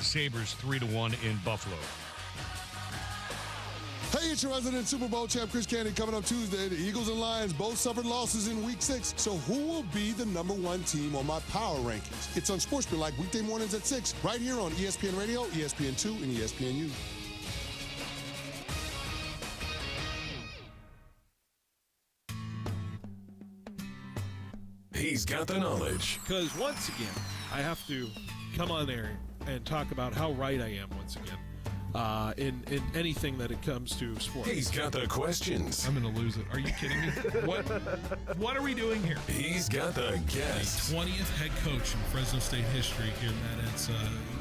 Sabres 3-1 in Buffalo. Hey, it's your resident Super Bowl champ, Chris Candy. Coming up Tuesday, the Eagles and Lions both suffered losses in Week 6. So who will be the number one team on my power rankings? It's on Sportsmanlike weekday mornings at 6, right here on ESPN Radio, ESPN2, and ESPNU. He's got the knowledge. Because once again, I have to come on there and talk about how right I am once again. In anything that it comes to sports. He's got the questions. I'm going to lose it. Are you kidding me? What are we doing here? He's got the guests. 20th head coach in Fresno State history here, Matt.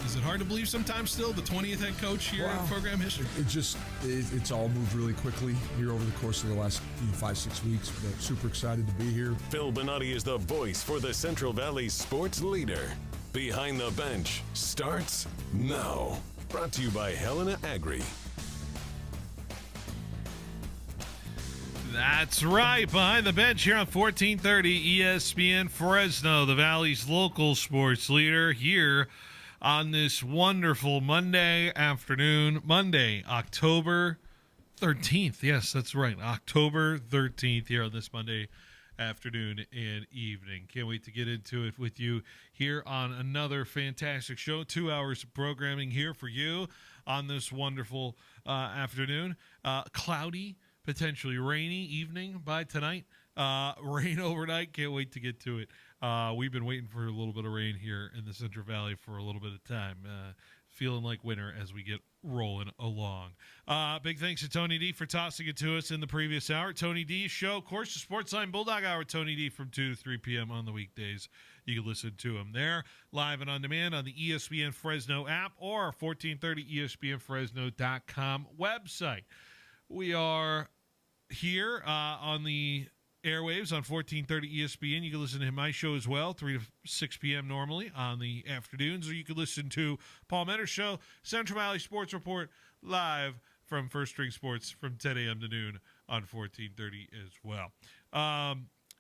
Is it hard to believe sometimes still the 20th head coach here in program history? It's all moved really quickly here over the course of the last 5-6 weeks. But super excited to be here. Phil Benotti is the voice for the Central Valley sports leader. Behind the Bench starts now. Brought to you by Helena Agri. That's right. Behind the Bench here on 1430 ESPN Fresno, the Valley's local sports leader, here on this wonderful Monday afternoon. Monday, October 13th. Yes, that's right. October 13th here on this Monday afternoon and evening. Can't wait to get into it with you here on another fantastic show. 2 hours of programming here for you on this wonderful afternoon. Cloudy, potentially rainy evening by tonight. Rain overnight. Can't wait to get to it. We've been waiting for a little bit of rain here in the Central Valley for a little bit of time. Feeling like winter as we get rolling along. Big thanks to Tony D for tossing it to us in the previous hour. Tony D's show, of course, the Sportsline Bulldog Hour, Tony D from 2 to 3 p.m. on the weekdays. You can listen to him there, live and on demand on the ESPN Fresno app or 1430ESPNFresno.com website. We are here on the airwaves on 1430 ESPN. You can listen to my show as well, 3 to 6 p.m. normally on the afternoons, or you can listen to Paul Menner's show, Central Valley Sports Report, live from First String Sports from 10 a.m. to noon on 1430 as well.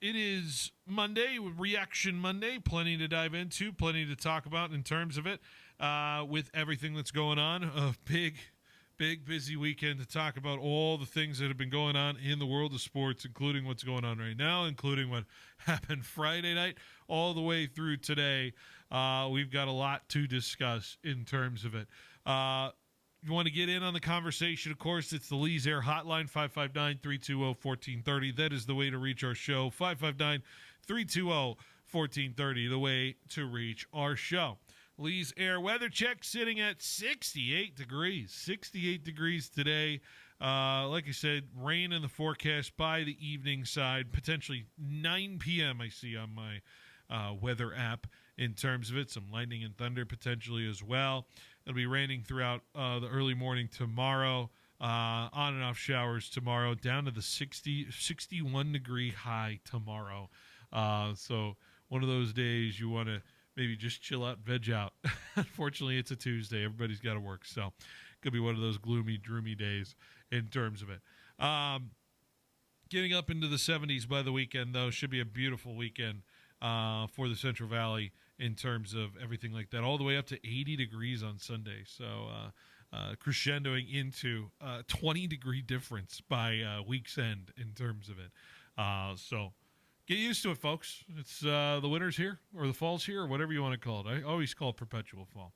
It is Monday, Reaction Monday. Plenty to dive into, plenty to talk about in terms of it with everything that's going on. A big, busy weekend to talk about all the things that have been going on in the world of sports, including what's going on right now, including what happened Friday night, all the way through today. We've got a lot to discuss in terms of it. You want to get in on the conversation, of course, it's the Lee's Air Hotline, 559-320-1430. That is the way to reach our show, 559-320-1430, the way to reach our show. Lee's Air weather check sitting at 68 degrees. 68 degrees today. Like I said, rain in the forecast by the evening side. Potentially 9 p.m. I see on my weather app in terms of it. Some lightning and thunder potentially as well. It'll be raining throughout the early morning tomorrow. On and off showers tomorrow. Down to the 61 degree high tomorrow. So one of those days you want to maybe just chill out, veg out. Unfortunately, it's a Tuesday. Everybody's got to work. So could be one of those gloomy, droomy days in terms of it. Getting up into the 70s by the weekend, though, should be a beautiful weekend for the Central Valley in terms of everything like that, all the way up to 80 degrees on Sunday. So crescendoing into a 20-degree difference by week's end in terms of it. So get used to it, folks. It's the winter's here, or the fall's here, or whatever you want to call it. I always call it perpetual fall.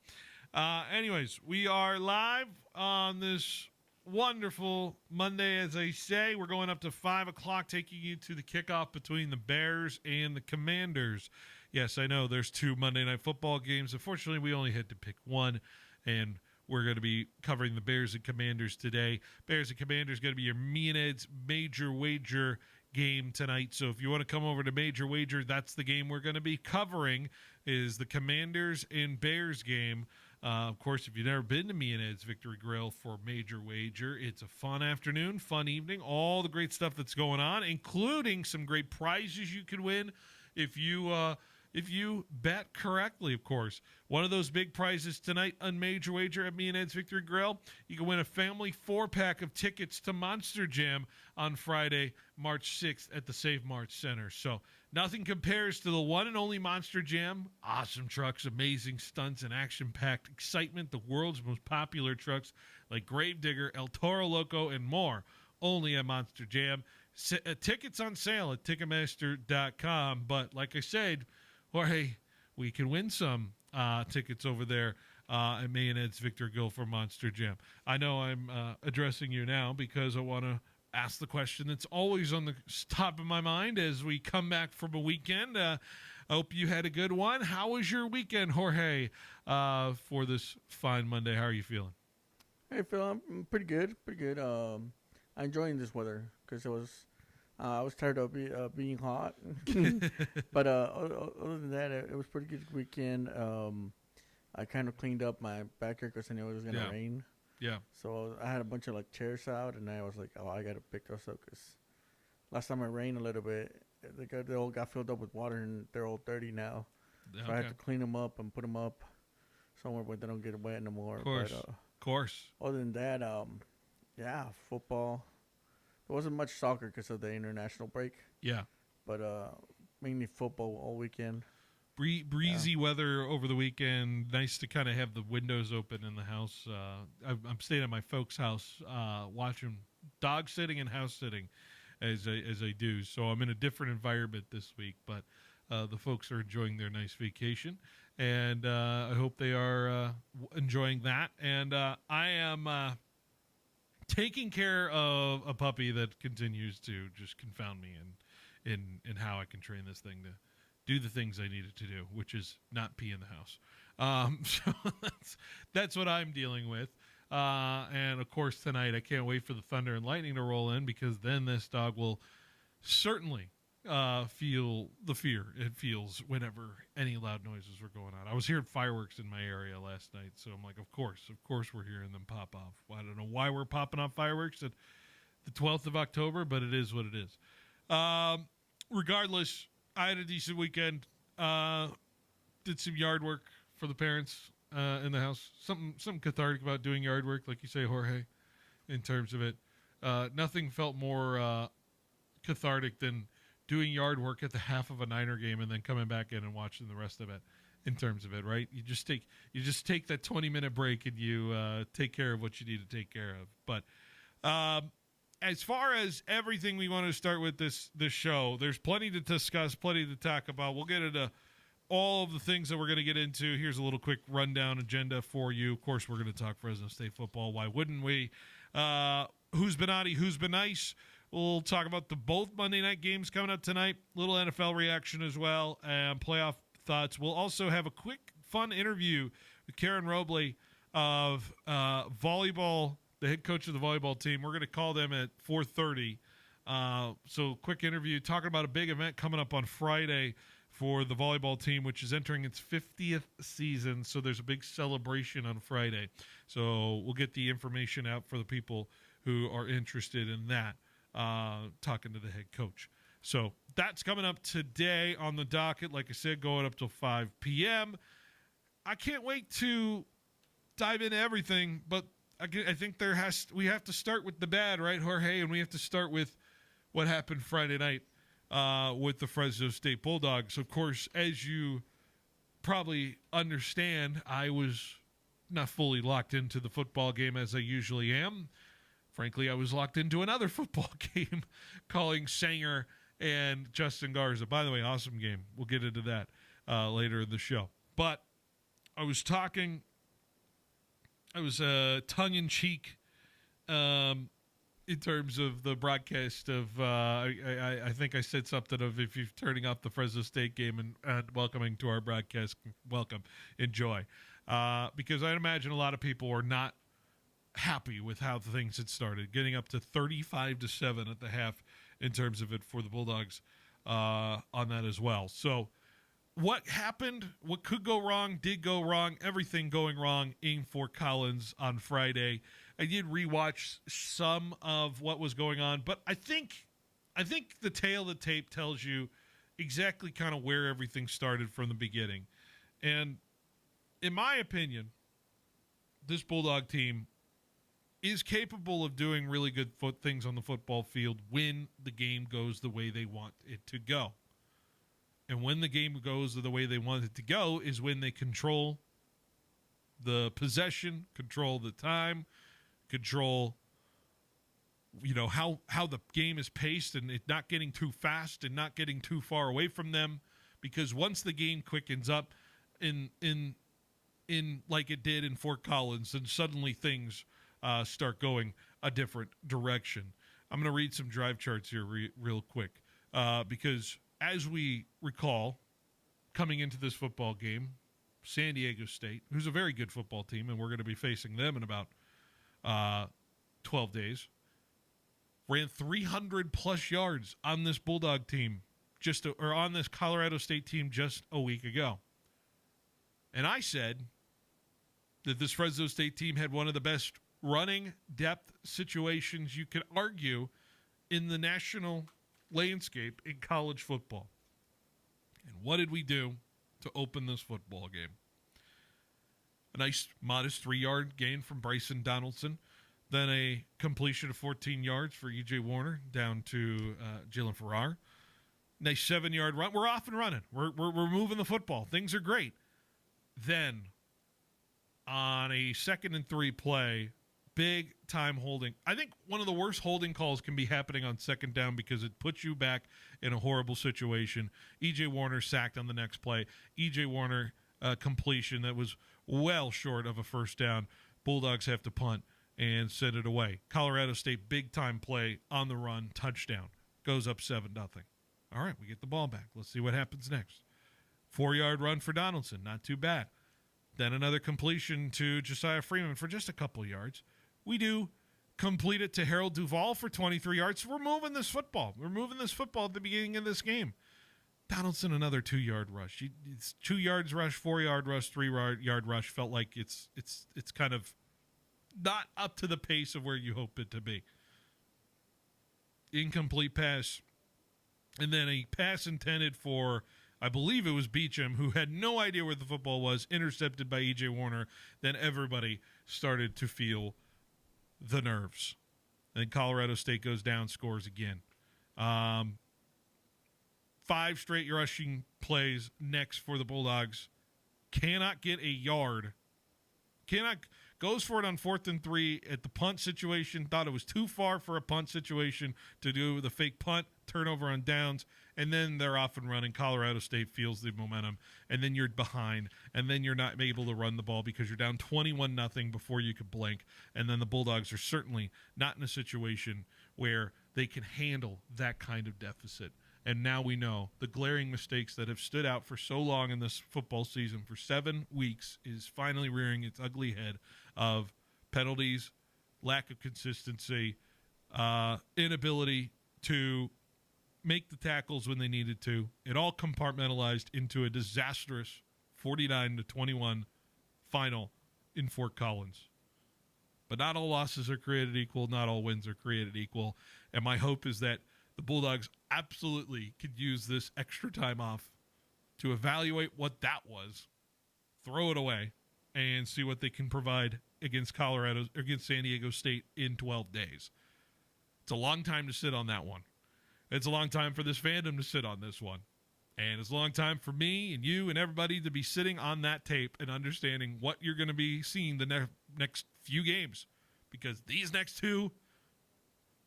Anyways, we are live on this wonderful Monday, as I say. We're going up to 5 o'clock, taking you to the kickoff between the Bears and the Commanders. Yes, I know there's 2 Monday Night Football games. Unfortunately, we only had to pick one, and we're going to be covering the Bears and Commanders today. Bears and Commanders going to be your Me and Ed's Major Wager game tonight. So if you want to come over to Major Wager, that's the game we're going to be covering, is the Commanders and Bears game. Of course, if you've never been to Me and Ed's Victory Grill for Major Wager, it's a fun afternoon, fun evening, all the great stuff that's going on, including some great prizes you could win if you bet correctly, of course. One of those big prizes tonight on Major Wager at Me and Ed's Victory Grill, you can win a family 4-pack of tickets to Monster Jam on Friday, March 6th at the Save March Center. So Nothing compares to the one and only Monster Jam. Awesome trucks, amazing stunts, and action-packed excitement. The world's most popular trucks like Gravedigger, El Toro Loco, and more. Only at Monster Jam. Tickets on sale at Ticketmaster.com. But like I said, Jorge, we can win some tickets over there at May and Ed's Victor Gill for Monster Jam. I know I'm addressing you now because I want to ask the question that's always on the top of my mind as we come back from a weekend. I hope you had a good one. How was your weekend, Jorge, for this fine Monday? How are you feeling? Hey, Phil, I'm pretty good. I'm enjoying this weather because I was tired of being hot. But other than that, it was pretty good weekend. I kind of cleaned up my backyard because I knew it was going to rain. Yeah. So I had a bunch of like chairs out, and I was like, "Oh, I gotta pick those up," because last time it rained a little bit, they all got filled up with water, and they're all dirty now. So I had to clean them up and put them up somewhere where they don't get wet no more. Of course. But, Of course. Other than that, yeah, football. There wasn't much soccer because of the international break. Yeah. But mainly football all weekend. Breezy weather over the weekend. Nice to kind of have the windows open in the house. I'm staying at my folks' house, watching dog sitting and house sitting, as I do. So I'm in a different environment this week. But the folks are enjoying their nice vacation, and I hope they are enjoying that. And I am taking care of a puppy that continues to just confound me in how I can train this thing to do the things I need it to do, which is not pee in the house. So that's what I'm dealing with. And, of course, tonight I can't wait for the thunder and lightning to roll in because then this dog will certainly feel the fear it feels whenever any loud noises are going on. I was hearing fireworks in my area last night, so I'm like, of course we're hearing them pop off. Well, I don't know why we're popping off fireworks at the 12th of October, but it is what it is. Regardless, I had a decent weekend. Did some yard work for the parents in the house. Something cathartic about doing yard work, like you say, Jorge, in terms of it. Nothing felt more cathartic than doing yard work at the half of a Niner game and then coming back in and watching the rest of it. In terms of it, right? You just take that 20-minute break and you take care of what you need to take care of. But as far as everything we want to start with this show, there's plenty to discuss, plenty to talk about. We'll get into all of the things that we're going to get into. Here's a little quick rundown agenda for you. Of course, we're going to talk Fresno State football. Why wouldn't we? Who's Benotti? Who's been nice? We'll talk about both Monday night games coming up tonight. Little NFL reaction as well, and playoff thoughts. We'll also have a quick, fun interview with Karen Robley of volleyball, the head coach of the volleyball team. We're going to call them at 4:30. So quick interview talking about a big event coming up on Friday for the volleyball team, which is entering its 50th season. So there's a big celebration on Friday. So we'll get the information out for the people who are interested in that, talking to the head coach. So that's coming up today on the docket. Like I said, going up till 5 p.m. I can't wait to dive into everything, but I think we have to start with the bad, right, Jorge? And we have to start with what happened Friday night with the Fresno State Bulldogs. Of course, as you probably understand, I was not fully locked into the football game as I usually am. Frankly, I was locked into another football game calling Sanger and Justin Garza. By the way, awesome game. We'll get into that later in the show. But I was tongue-in-cheek. In terms of the broadcast of, I think I said something of if you're turning off the Fresno State game and welcoming to our broadcast, welcome, enjoy. Because I'd imagine a lot of people are not happy with how things had started, getting up to 35-7 at the half in terms of it for the Bulldogs on that as well. So what happened, what could go wrong, did go wrong, everything going wrong in Fort Collins on Friday. I did rewatch some of what was going on, but I think the tail of the tape tells you exactly kind of where everything started from the beginning. And in my opinion, this Bulldog team is capable of doing really good things on the football field when the game goes the way they want it to go. And when the game goes the way they want it to go is when they control the possession, control the time, control how the game is paced and it not getting too fast and not getting too far away from them. Because once the game quickens up in like it did in Fort Collins, then suddenly things start going a different direction. I'm going to read some drive charts here real quick because as we recall, coming into this football game, San Diego State, who's a very good football team, and we're going to be facing them in about 12 days, ran 300-plus yards on this Bulldog team or on this Colorado State team just a week ago. And I said that this Fresno State team had one of the best running depth situations you could argue in the national landscape in college football. And what did we do to open this football game? A nice, modest 3-yard gain from Bryson Donaldson. Then a completion of 14 yards for E.J. Warner down to Jalen Farrar. Nice 7-yard run. We're off and running. We're moving the football. Things are great. Then, on a 2nd and 3 play, big time holding. I think one of the worst holding calls can be happening on 2nd down because it puts you back in a horrible situation. E.J. Warner sacked on the next play. E.J. Warner completion that was well short of a first down. Bulldogs have to punt and send it away. Colorado State, big time play on the run, touchdown. Goes up 7-0. All right, we get the ball back. Let's see what happens next. 4-yard run for Donaldson, not too bad. Then another completion to Josiah Freeman for just a couple yards. We do complete it to Harold Duvall for 23 yards. So we're moving this football. We're moving this football at the beginning of this game. Donaldson, another 2-yard rush. It's 2 yards rush, 4-yard rush, 3-yard rush. Felt like it's kind of not up to the pace of where you hope it to be. Incomplete pass. And then a pass intended for, I believe it was Beecham, who had no idea where the football was, intercepted by E.J. Warner. Then everybody started to feel the nerves. Then Colorado State goes down, scores again. 5 straight rushing plays next for the Bulldogs. Cannot get a yard. Goes for it on 4th and 3 at the punt situation. Thought it was too far for a punt situation to do the fake punt, turnover on downs, and then they're off and running. Colorado State feels the momentum, and then you're behind, and then you're not able to run the ball because you're down 21-0 before you could blink. And then the Bulldogs are certainly not in a situation where they can handle that kind of deficit. And now we know the glaring mistakes that have stood out for so long in this football season for 7 weeks is finally rearing its ugly head of penalties, lack of consistency, inability to make the tackles when they needed to. It all compartmentalized into a disastrous 49-21 final in Fort Collins. But not all losses are created equal. Not all wins are created equal. And my hope is that the Bulldogs absolutely could use this extra time off to evaluate what that was, throw it away, and see what they can provide against San Diego State in 12 days. It's a long time to sit on that one. It's a long time for this fandom to sit on this one. And it's a long time for me and you and everybody to be sitting on that tape and understanding what you're going to be seeing the next few games. Because these next 2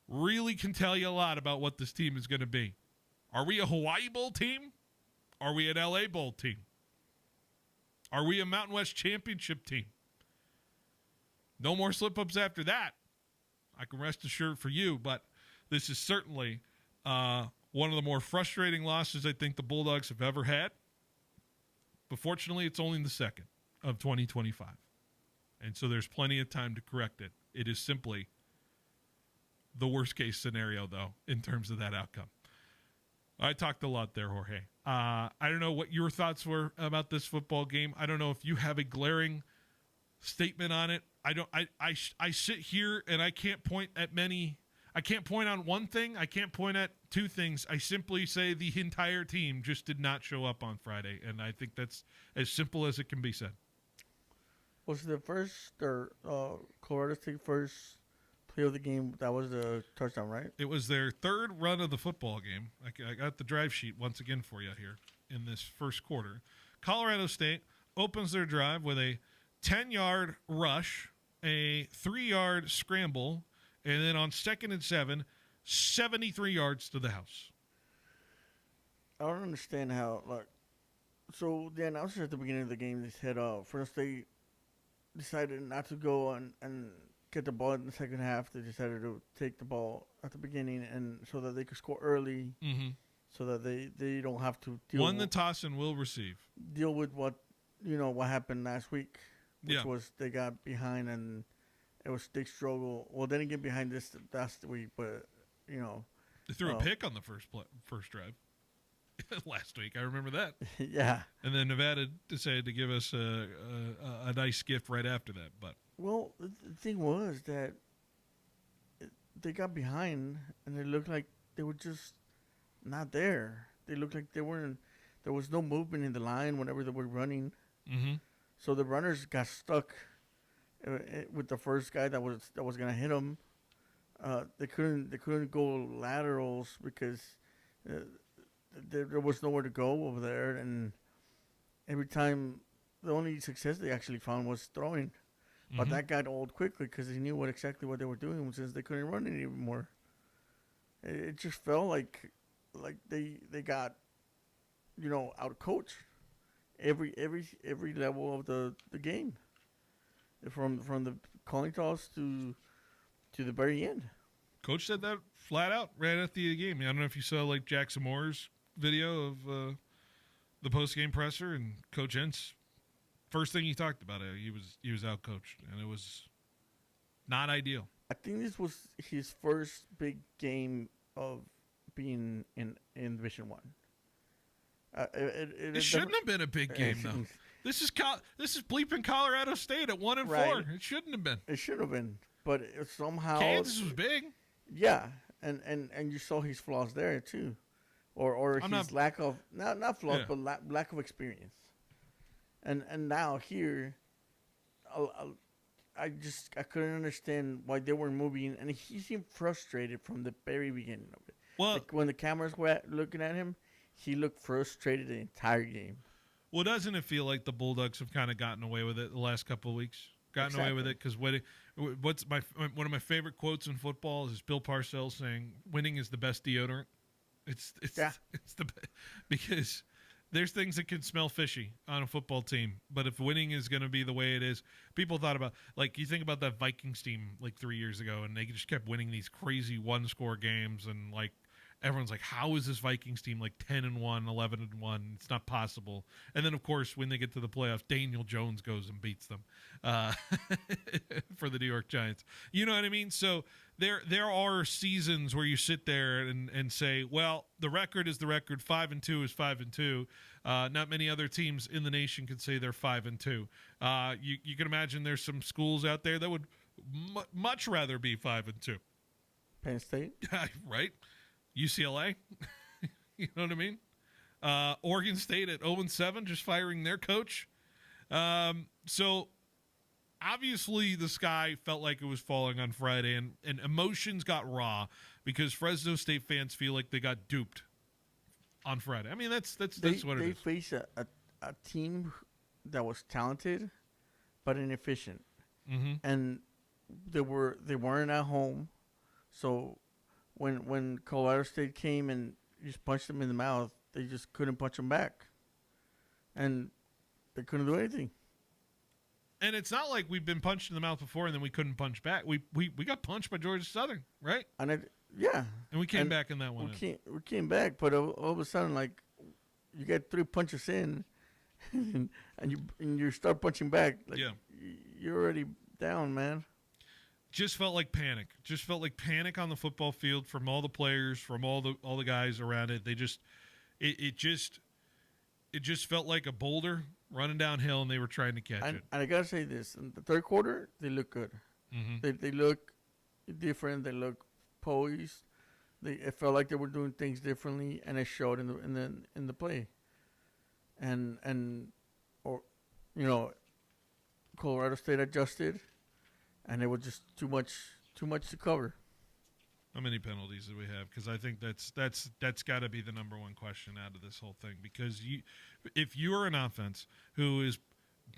really can tell you a lot about what this team is going to be. Are we a Hawaii Bowl team? Are we an LA Bowl team? Are we a Mountain West Championship team? No more slip-ups after that. I can rest assured for you, but this is certainly one of the more frustrating losses I think the Bulldogs have ever had. But fortunately, it's only the 2nd of 2025. And so there's plenty of time to correct it. It is simply the worst-case scenario, though, in terms of that outcome. I talked a lot there, Jorge. I don't know what your thoughts were about this football game. I don't know if you have a glaring statement on it. I sit here and I can't point at many. I can't point on one thing. I can't point at 2 things. I simply say the entire team just did not show up on Friday, and I think that's as simple as it can be said. Was the first or Colorado State first play of the game? That was the touchdown, right? It was their 3rd run of the football game. I got the drive sheet once again for you here. in this first quarter. Colorado State opens their drive with a 10-yard rush, a 3-yard scramble, and then on 2nd and 7, 73 yards to the house. I don't understand how, so the announcer at the beginning of the game, they said, Fresno State decided not to go and get the ball in the second half. They decided to take the ball at the beginning and so that they could score early, so that they don't have to Won the toss and will receive. Deal with what happened last week, which was they got behind and it was big struggle. Well, they didn't get behind this last week, but they threw a pick on the first drive last week. I remember that. Yeah. And then Nevada decided to give us a nice gift right after that. But well, the thing was that they got behind and it looked like they were just not there. They looked like they weren't. There was no movement in the line whenever they were running. So the runners got stuck with the first guy that was gonna hit them. They couldn't go laterals because there was nowhere to go over there, and every time the only success they actually found was throwing. But that got old quickly because they knew exactly what they were doing since they couldn't run it anymore. It just felt like they got out coached every level of the game, from the coin toss to the very end. Coach said that flat out right at the game. I don't know if you saw Jackson Moore's video of the post game presser, and Coach Entz, first thing he talked about it, he was out coached, and it was not ideal. I think this was his first big game of being in Division One. It shouldn't have been a big game though. This is bleeping Colorado State at 1-4. Right. It shouldn't have been. It should have been, but somehow Kansas was big. Yeah, and you saw his flaws there too, or his lack of not flaws, but lack of experience. And now here, I couldn't understand why they were moving, and he seemed frustrated from the very beginning of it. Well, when the cameras were looking at him, he looked frustrated the entire game. Well, doesn't it feel like the Bulldogs have kind of gotten away with it the last couple of weeks? Away with it because one of my favorite quotes in football is Bill Parcells saying, "Winning is the best deodorant." It's the because there's things that can smell fishy on a football team, but if winning is going to be the way it is, people thought about you think about that Vikings team 3 years ago, and they just kept winning these crazy one-score games, and everyone's like, how is this Vikings team 10-1, 11-1? It's not possible. And then, of course, when they get to the playoffs, Daniel Jones goes and beats them for the New York Giants. You know what I mean? So there are seasons where you sit there and say, well, the record is the record. 5-2 is 5-2. Not many other teams in the nation can say they're 5-2. You can imagine there's some schools out there that would much rather be 5-2. Penn State, right? UCLA, you know what I mean? Oregon State at 0-7, just firing their coach. So obviously the sky felt like it was falling on Friday, and emotions got raw because Fresno State fans feel like they got duped on Friday. I mean, that's what it is. They faced a team that was talented but inefficient, and they weren't at home, so. When Colorado State came and just punched them in the mouth, they just couldn't punch them back. And they couldn't do anything. And it's not like we've been punched in the mouth before and then we couldn't punch back. We got punched by Georgia Southern, right? And and we came back in that one. We came back, but all of a sudden, you get 3 punches in, and you start punching back. You're already down, man. Just felt like panic. Just felt like panic on the football field from all the players, from all the guys around it. They just, it just felt like a boulder running downhill, and they were trying to catch it. And I gotta say this: in the third quarter, they look good. They look different. They look poised. It felt like they were doing things differently, and it showed in the play. Colorado State adjusted. And it was just too much to cover. How many penalties do we have? Because I think that's got to be the number one question out of this whole thing. Because if you are an offense who is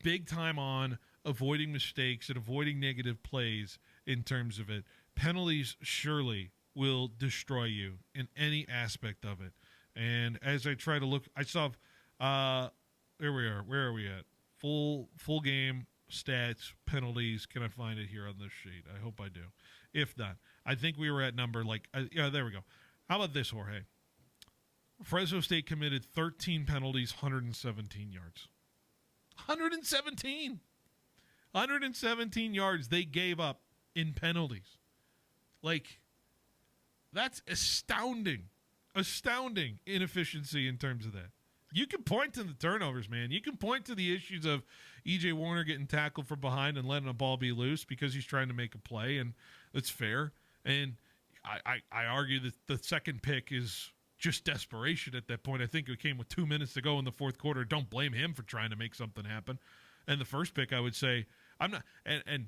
big time on avoiding mistakes and avoiding negative plays in terms of it, penalties surely will destroy you in any aspect of it. And as I try to look, I saw there we are. Where are we at? Full game stats, penalties. Can I find it here on this sheet? I hope I do. If not, I think we were at number there we go. How about this, Jorge? Fresno State committed 13 penalties, 117 yards. 117 yards they gave up in penalties. Like, that's astounding inefficiency in terms of that. You can point to the turnovers, man. You can point to the issues of E.J. Warner getting tackled from behind and letting a ball be loose because he's trying to make a play, and it's fair. And I argue that the second pick is just desperation at that point. I think it came with 2 minutes to go in the fourth quarter. Don't blame him for trying to make something happen. And the first pick, I would say, I'm not, and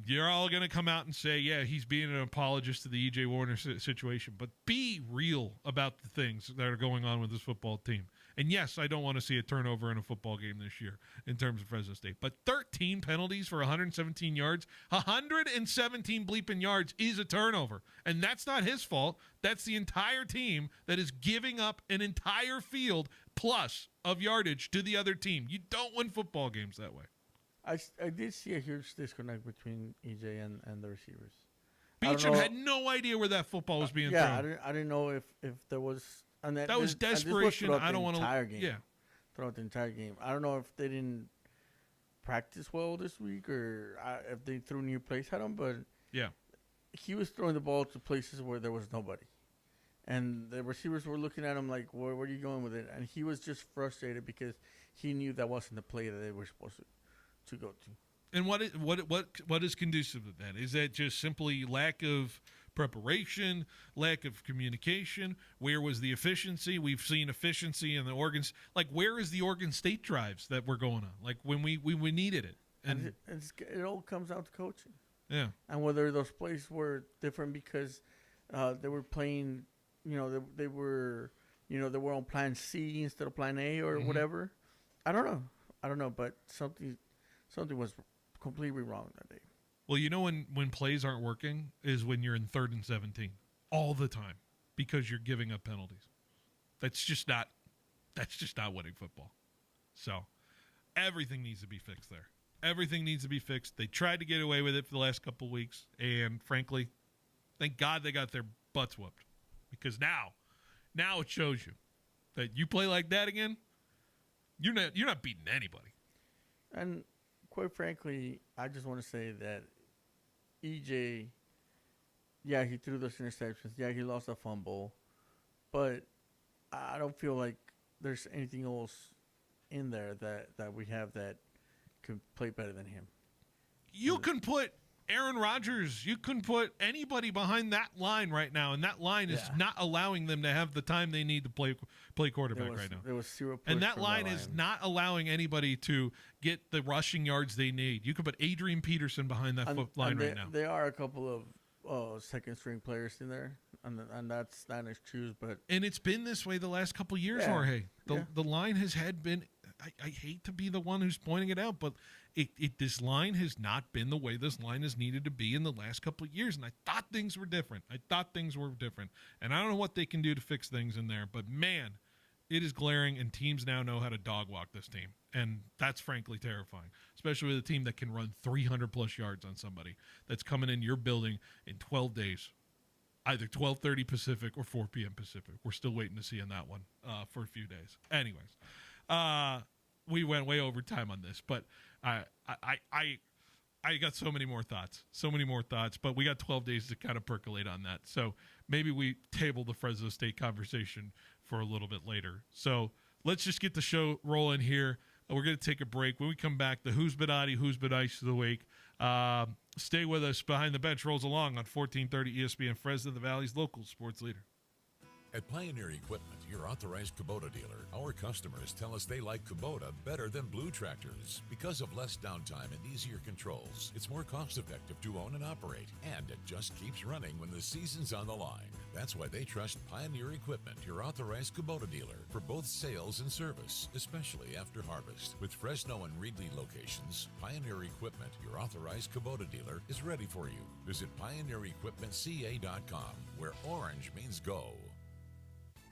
you're all going to come out and say, yeah, he's being an apologist to the E.J. Warner situation. But be real about the things that are going on with this football team. And yes, I don't want to see a turnover in a football game this year in terms of Fresno State. But 13 penalties for 117 yards, 117 bleeping yards is a turnover. And that's not his fault. That's the entire team that is giving up an entire field plus of yardage to the other team. You don't win football games that way. I did see a huge disconnect between EJ and the receivers. Beecham had no idea where that football was being thrown. I didn't know if there was... And that was desperation. I don't want to... Yeah. Throughout the entire game. I don't know if they didn't practice well this week or if they threw new plays at him, but yeah, he was throwing the ball to places where there was nobody. And the receivers were looking at him like, where are you going with it? And he was just frustrated because he knew that wasn't the play that they were supposed to go to. And what is conducive to that? Is that just simply lack of preparation, lack of communication? Where was the efficiency? We've seen efficiency in the Oregon. Like, where is the Oregon State drives that were going on? Like, when we needed it. And it all comes down to coaching. Yeah. And whether those plays were different because they were playing, they were on plan C instead of plan A or whatever. I don't know, but something was completely wrong that day. Well, when plays aren't working is when you're in 3rd and 17 all the time because you're giving up penalties. That's just not winning football. So everything needs to be fixed there. Everything needs to be fixed. They tried to get away with it for the last couple of weeks, and frankly, thank God they got their butts whooped because now it shows you that you play like that again, you're not beating anybody. And quite frankly, I just want to say that EJ, yeah, he threw those interceptions. Yeah, he lost a fumble. But I don't feel like there's anything else in there that we have that could play better than him. You can put Aaron Rodgers, you can put anybody behind that line right now, and that line is not allowing them to have the time they need to play quarterback right now. There was 0 push and that line is not allowing anybody to get the rushing yards they need. You could put Adrian Peterson behind that line right now. There are a couple of second-string players in there, and that's not an excuse. And it's been this way the last couple of years, Jorge. The line has been. I hate to be the one who's pointing it out, but this line has not been the way this line has needed to be in the last couple of years. And I thought things were different. And I don't know what they can do to fix things in there. But, man, it is glaring, and teams now know how to dog walk this team. And that's frankly terrifying, especially with a team that can run 300-plus yards on somebody that's coming in your building in 12 days, either 12:30 Pacific or 4 p.m. Pacific. We're still waiting to see on that one for a few days. Anyways. We went way over time on this, but I got so many more thoughts, but we got 12 days to kind of percolate on that. So maybe we table the Fresno State conversation for a little bit later. So let's just get the show rolling here. We're going to take a break. When we come back, the Who's Benotti, Who's Benice of the week. Stay with us. Behind the Bench rolls along on 1430 ESPN Fresno, the Valley's local sports leader. At Pioneer Equipment, your authorized Kubota dealer, our customers tell us they like Kubota better than Blue tractors because of less downtime and easier controls. It's more cost-effective to own and operate, and it just keeps running when the season's on the line. That's why they trust Pioneer Equipment, your authorized Kubota dealer, for both sales and service, especially after harvest. With Fresno and Reedley locations, Pioneer Equipment, your authorized Kubota dealer, is ready for you. Visit PioneerEquipmentCA.com, where orange means go.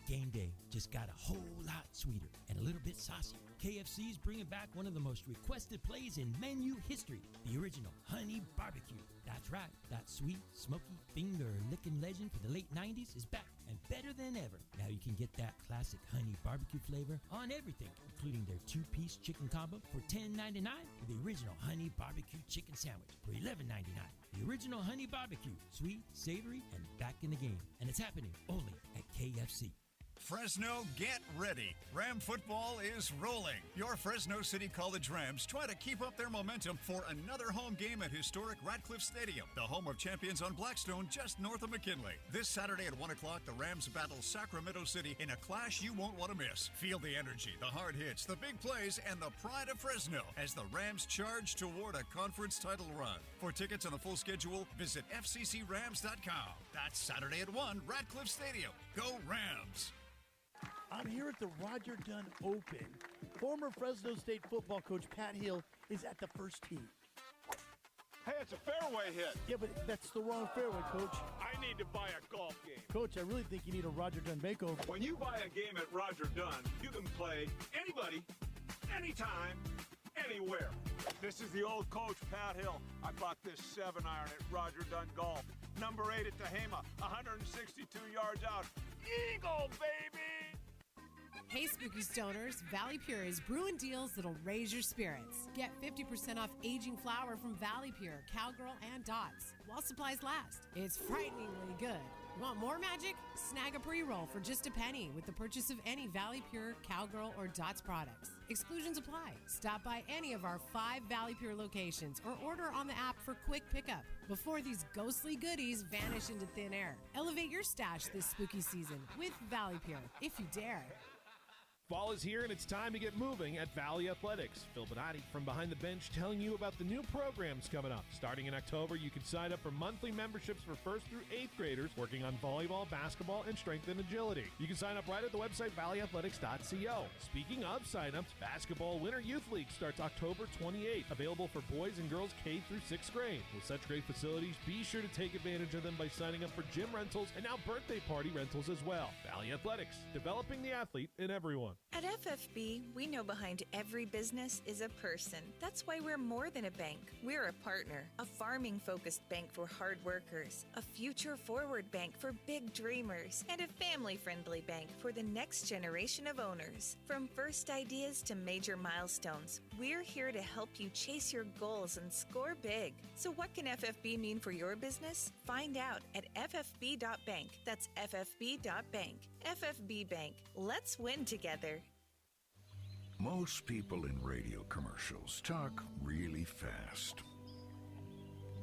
Game day just got a whole lot sweeter and a little bit saucy. KFC's bringing back one of the most requested plays in menu history, the original Honey Barbecue. That's right, that sweet, smoky, finger-licking legend for the late 90s is back and better than ever. Now you can get that classic Honey Barbecue flavor on everything, including their two-piece chicken combo for $10.99 or the original Honey Barbecue chicken sandwich for $11.99. The original Honey Barbecue, sweet, savory, and back in the game. And it's happening only at KFC. Fresno, get ready. Ram football is rolling. Your Fresno City College Rams try to keep up their momentum for another home game at historic Radcliffe Stadium, the home of champions on Blackstone just north of McKinley. This Saturday at 1 o'clock, the Rams battle Sacramento City in a clash you won't want to miss. Feel the energy, the hard hits, the big plays, and the pride of Fresno as the Rams charge toward a conference title run. For tickets and the full schedule, visit fccrams.com. That's Saturday at 1, Radcliffe Stadium. Go Rams! I'm here at the Roger Dunn Open. Former Fresno State football coach Pat Hill is at the first tee. Hey, it's a fairway hit. Yeah, but that's the wrong fairway, Coach. I need to buy a golf game. Coach, I really think you need a Roger Dunn makeover. When you buy a game at Roger Dunn, you can play anybody, anytime, anywhere. This is the old coach, Pat Hill. I bought this 7-iron at Roger Dunn Golf. Number 8 at Tehama, 162 yards out. Eagle, baby! Hey, Spooky Stoners, Valley Pure is brewing deals that'll raise your spirits. Get 50% off aging flour from Valley Pure, Cowgirl, and Dots while supplies last. It's frighteningly good. Want more magic? Snag a pre-roll for just a penny with the purchase of any Valley Pure, Cowgirl, or Dots products. Exclusions apply. Stop by any of our 5 Valley Pure locations or order on the app for quick pickup before these ghostly goodies vanish into thin air. Elevate your stash this spooky season with Valley Pure, if you dare. Fall is here and it's time to get moving at Valley Athletics. Phil Benotti from Behind the Bench telling you about the new programs coming up. Starting in October, you can sign up for monthly memberships for 1st through 8th graders working on volleyball, basketball, and strength and agility. You can sign up right at the website valleyathletics.co. Speaking of signups, Basketball Winter Youth League starts October 28th. Available for boys and girls K through 6th grade. With such great facilities, be sure to take advantage of them by signing up for gym rentals and now birthday party rentals as well. Valley Athletics, developing the athlete in everyone. At FFB, we know behind every business is a person. That's why we're more than a bank. We're a partner, a farming-focused bank for hard workers, a future-forward bank for big dreamers, and a family-friendly bank for the next generation of owners. From first ideas to major milestones, we're here to help you chase your goals and score big. So what can FFB mean for your business? Find out at ffb.bank. That's ffb.bank. FFB Bank. Let's win together. Most people in radio commercials talk really fast.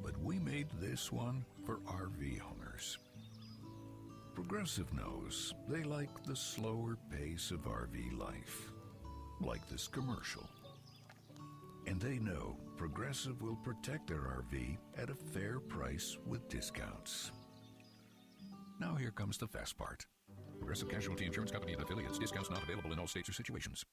But we made this one for RV owners. Progressive knows they like the slower pace of RV life, like this commercial. And they know Progressive will protect their RV at a fair price with discounts. Now here comes the fast part. Progressive Casualty Insurance Company and affiliates. Discounts not available in all states or situations.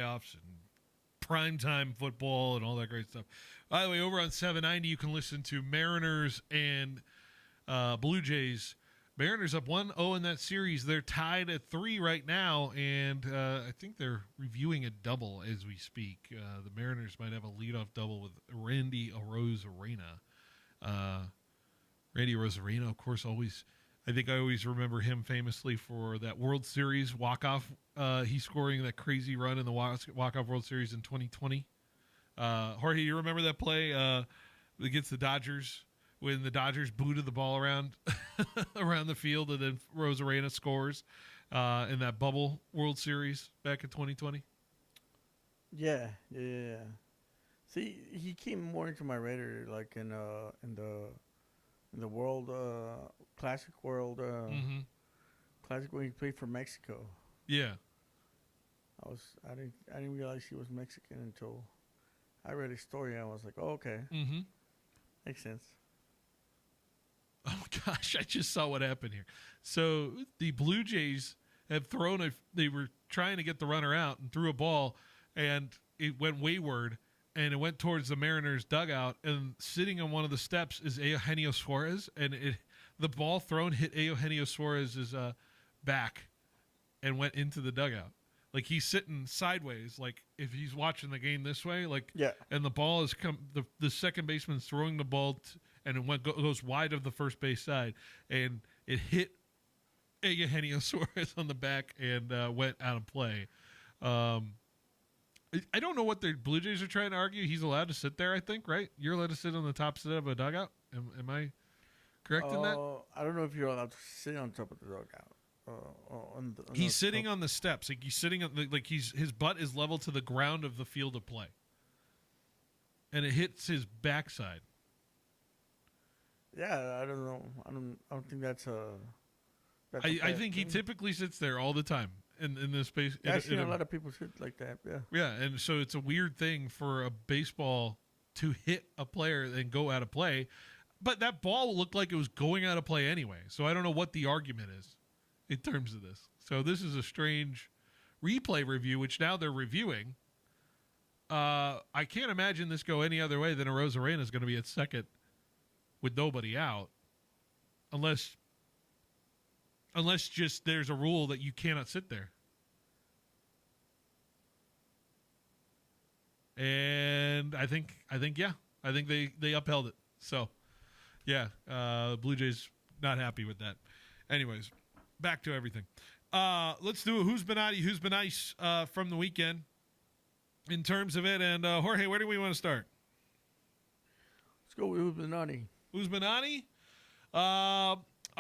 Playoffs and primetime football and all that great stuff. By the way, over on 790, you can listen to Mariners and Blue Jays. Mariners up 1-0 in that series. They're tied at 3 right now, and I think they're reviewing a double as we speak. The Mariners might have a leadoff double with Randy Arozarena. Randy Arozarena, of course, always I think I always remember him famously for that World Series walk-off. He's scoring that crazy run in the walk-off World Series in 2020. Jorge, you remember that play against the Dodgers when the Dodgers booted the ball around around the field and then Rosarena scores in that bubble World Series back in 2020? Yeah. See, he came more into my radar like in the World Classic World Classic when he played for Mexico. Yeah. I didn't realize he was Mexican until I read his story and I was like, oh, okay. Mm-hmm. Makes sense. Oh gosh, I just saw what happened here. So the Blue Jays have they were trying to get the runner out and threw a ball and it went wayward and it went towards the Mariners dugout, and sitting on one of the steps is Eugenio Suarez, and the ball thrown hit Eugenio Suarez's back and went into the dugout. Like he's sitting sideways, like if he's watching the game this way, like yeah. And the ball is the second baseman's throwing the ball and it goes wide of the first base side, and it hit Eugenio Suarez on the back and went out of play. I don't know what the Blue Jays are trying to argue. He's allowed to sit there, I think, right? You're allowed to sit on the top set of a dugout. Am I correct in that? I don't know if you're allowed to sit on top of the dugout. He's sitting on the steps. Like he's sitting on his butt is level to the ground of the field of play, and it hits his backside. Yeah, I don't know. I don't think that's a. I think he typically sits there all the time in this space. Yeah, I've seen a lot of people sit like that. Yeah. Yeah, and so it's a weird thing for a baseball to hit a player and go out of play, but that ball looked like it was going out of play anyway. So I don't know what the argument is in terms of this. So this is a strange replay review, which now they're reviewing. I can't imagine this go any other way than a Rosarena is going to be at second with nobody out, unless just there's a rule that you cannot sit there. And I think they upheld it. So, yeah, Blue Jays not happy with that. Anyways, back to everything. Let's do a who's been nice from the weekend in terms of it. And Jorge, where do we want to start? Let's go with Benotti. Who's Benotti? All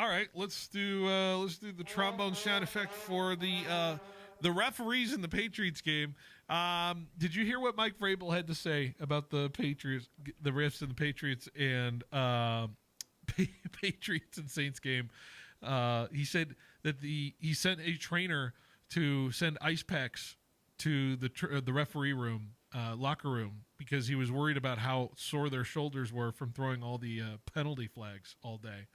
right, let's do the trombone sound effect for the referees in the Patriots game. Did you hear what Mike Vrabel had to say about the Patriots, the refs in the Patriots and Patriots and Saints game? He said that he sent a trainer to send ice packs to the referee room, locker room, because he was worried about how sore their shoulders were from throwing all the penalty flags all day.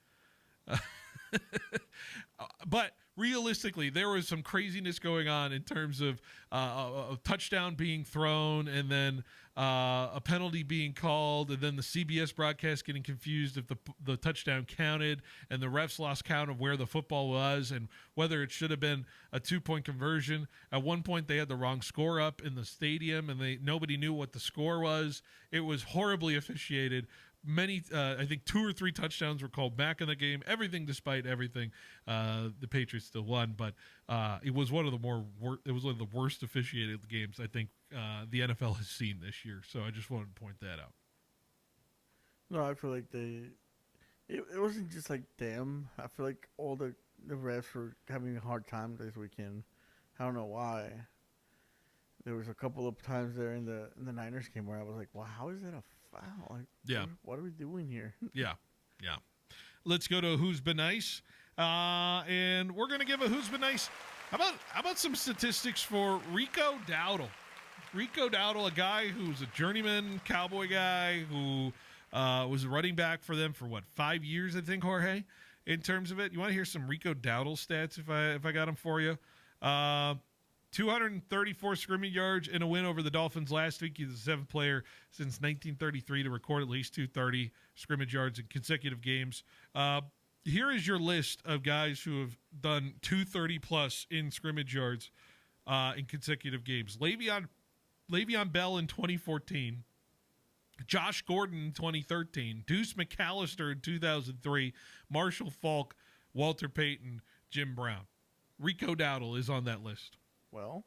But realistically, there was some craziness going on in terms of a touchdown being thrown and then a penalty being called, and then the CBS broadcast getting confused if the touchdown counted, and the refs lost count of where the football was and whether it should have been a 2-point conversion. At one point, they had the wrong score up in the stadium, and nobody knew what the score was. It was horribly officiated. I think 2 or 3 touchdowns were called back in the game. Everything, despite everything, the Patriots still won. But it was one of the worst officiated games I think the NFL has seen this year. So I just wanted to point that out. No, I feel like it wasn't just like them. I feel like all the refs were having a hard time this weekend. I don't know why. There was a couple of times there in the Niners game where I was like, "Wow, how is that a foul? Like, yeah, what are we doing here?" Yeah. Let's go to who's been nice, and we're gonna give a who's been nice. How about some statistics for Rico Dowdle? Rico Dowdle, a guy who's a journeyman Cowboy guy who was a running back for them for 5 years, I think, Jorge. In terms of it, you want to hear some Rico Dowdle stats? If I got them for you. 234 scrimmage yards in a win over the Dolphins last week. He's the 7th player since 1933 to record at least 230 scrimmage yards in consecutive games. Here is your list of guys who have done 230-plus in scrimmage yards in consecutive games. Le'Veon Bell in 2014. Josh Gordon in 2013. Deuce McAllister in 2003. Marshall Faulk Walter Payton, Jim Brown. Rico Dowdle is on that list. Well.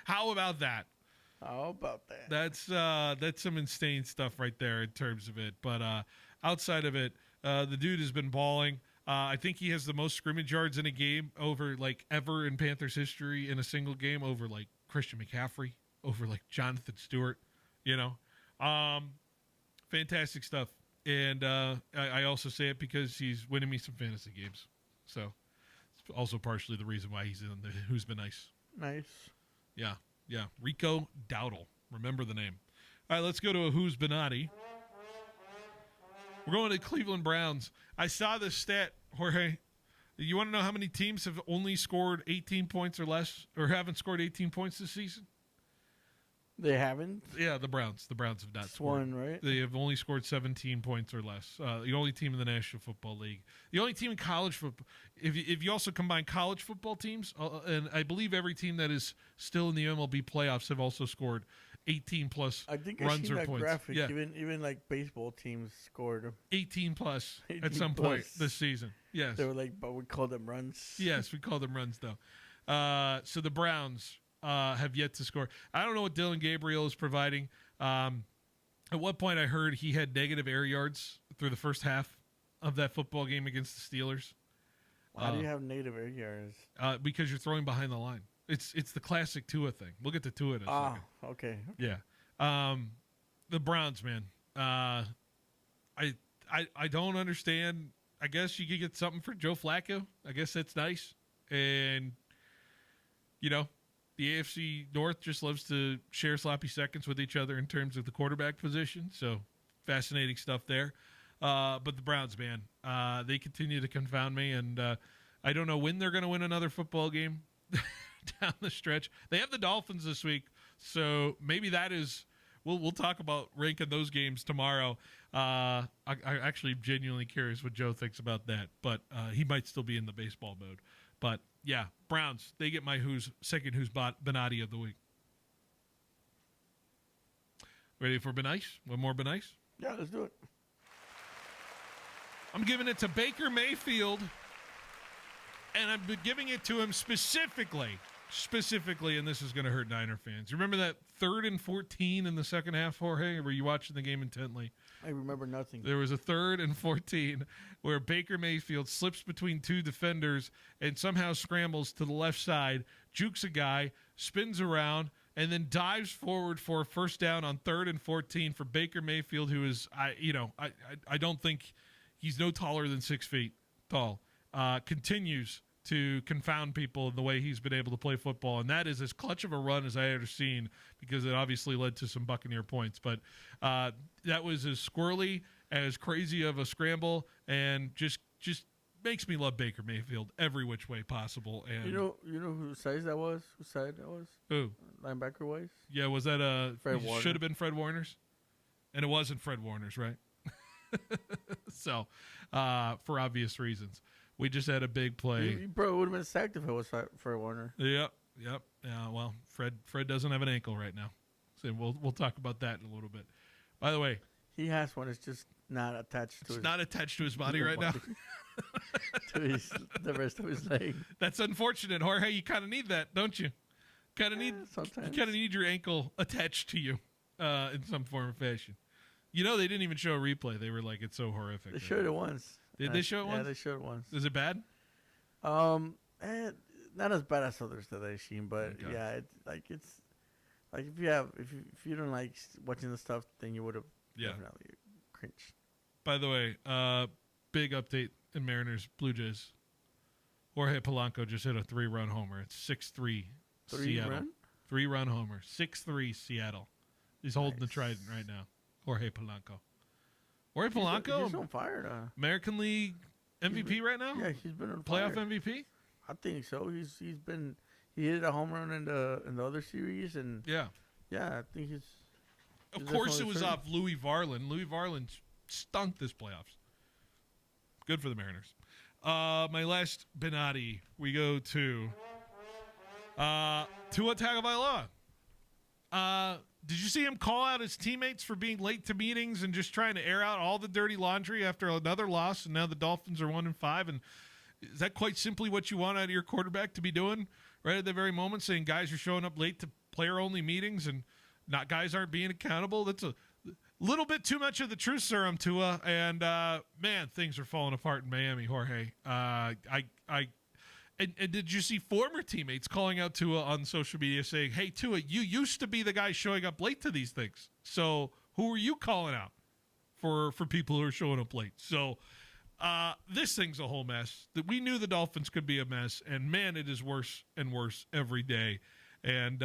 How about that? How about that? That's some insane stuff right there in terms of it. But outside of it, the dude has been balling. I think he has the most scrimmage yards in a game over like ever in Panthers history in a single game, over like Christian McCaffrey, over like Jonathan Stewart. Fantastic stuff. And I also say it because he's winning me some fantasy games. So it's also partially the reason why he's in the Who's Been Nice. Nice. Yeah. Rico Dowdle. Remember the name. All right, let's go to a Who's Benotti. We're going to Cleveland Browns. I saw this stat, Jorge. You want to know how many teams have only scored 18 points or less, or haven't scored 18 points this season? They haven't? Yeah, the Browns. The Browns have not It's scored. one, right? They have only scored 17 points or less. The only team in the National Football League. The only team in college football. If you also combine college football teams, and I believe every team that is still in the MLB playoffs have also scored 18-plus I think runs I've seen or that points. graphic. Yeah. Even like baseball teams scored 18-plus 18 at some point plus. this season. Yes. They were like, but we call them runs. Yes, we call them runs, though. So the Browns have yet to score. I don't know what Dylan Gabriel is providing. At what point I heard he had negative air yards through the first half of that football game against the Steelers. Why do you have native air yards? Because you're throwing behind the line. It's the classic Tua thing. We'll get to Tua in a second. Okay. Yeah. The Browns, man. I don't understand. I guess you could get something for Joe Flacco. I guess that's nice. And, the AFC North just loves to share sloppy seconds with each other in terms of the quarterback position. So fascinating stuff there. But the Browns, man, they continue to confound me. And I don't know when they're going to win another football game down the stretch. They have the Dolphins this week. So maybe that is, we'll talk about ranking those games tomorrow. I actually genuinely curious what Joe thinks about that, but he might still be in the baseball mode. But yeah, Browns, they get my second Who's Benotti of the week. Ready for Benice? One more Benice? Yeah, let's do it. I'm giving it to Baker Mayfield, and I'm giving it to him specifically, and this is going to hurt Niner fans. Remember that 3rd and 14 in the second half, Jorge? Or were you watching the game intently? I remember nothing. There was a 3rd and 14 where Baker Mayfield slips between two defenders and somehow scrambles to the left side, jukes a guy, spins around, and then dives forward for a first down on 3rd and 14 for Baker Mayfield, who is, I don't think he's no taller than 6 feet tall. Continues to confound people in the way he's been able to play football. And that is as clutch of a run as I ever seen, because it obviously led to some Buccaneer points. But that was as squirrely, as crazy of a scramble, and just makes me love Baker Mayfield every which way possible. And you know whose size that was? Whose side that was? Who? Linebacker wise? Yeah, was that Fred Warner? Should have been Fred Warner's? And it wasn't Fred Warner's, right? So, for obvious reasons. We just had a big play. He probably would have been sacked if it was Fred Warner. Yep. Yeah, well, Fred doesn't have an ankle right now. So we'll talk about that in a little bit. By the way, he has one. It's just not attached to not attached to his body right now. To the rest of his leg. That's unfortunate, Jorge. You kind of need that, don't you? Sometimes. You kind of need your ankle attached to you in some form or fashion. They didn't even show a replay. They were like, it's so horrific. They showed it once. Did they show it once? Yeah, they showed it once. Is it bad? Not as bad as others that I've seen, but Okay. yeah, it's like if you don't like watching the stuff, then you would have definitely cringed. By the way, big update in Mariners Blue Jays. Jorge Polanco just hit a 3-run homer. It's 6-3 Seattle. Run? 3-run homer. 6-3 Seattle. He's holding the trident right now. Jorge Polanco. Jorge Polanco? He's on fire. American League MVP right now? Yeah, he's been on fire. Playoff MVP? I think so. He hit a home run in the other series, and yeah, I think he's. Of course, it was off Louis Varland. Louis Varland stunk this playoffs. Good for the Mariners. My last Benotti, we go to Tua Tagovailoa. Did you see him call out his teammates for being late to meetings and just trying to air out all the dirty laundry after another loss? And now the Dolphins are 1-5. And is that quite simply what you want out of your quarterback to be doing right at the very moment, saying guys are showing up late to player-only meetings and guys aren't being accountable? That's a little bit too much of the truth serum, Tua. And, man, things are falling apart in Miami, Jorge. And did you see former teammates calling out Tua on social media saying, hey, Tua, you used to be the guy showing up late to these things. So who are you calling out for people who are showing up late? So this thing's a whole mess. We knew the Dolphins could be a mess, and, man, it is worse and worse every day. And,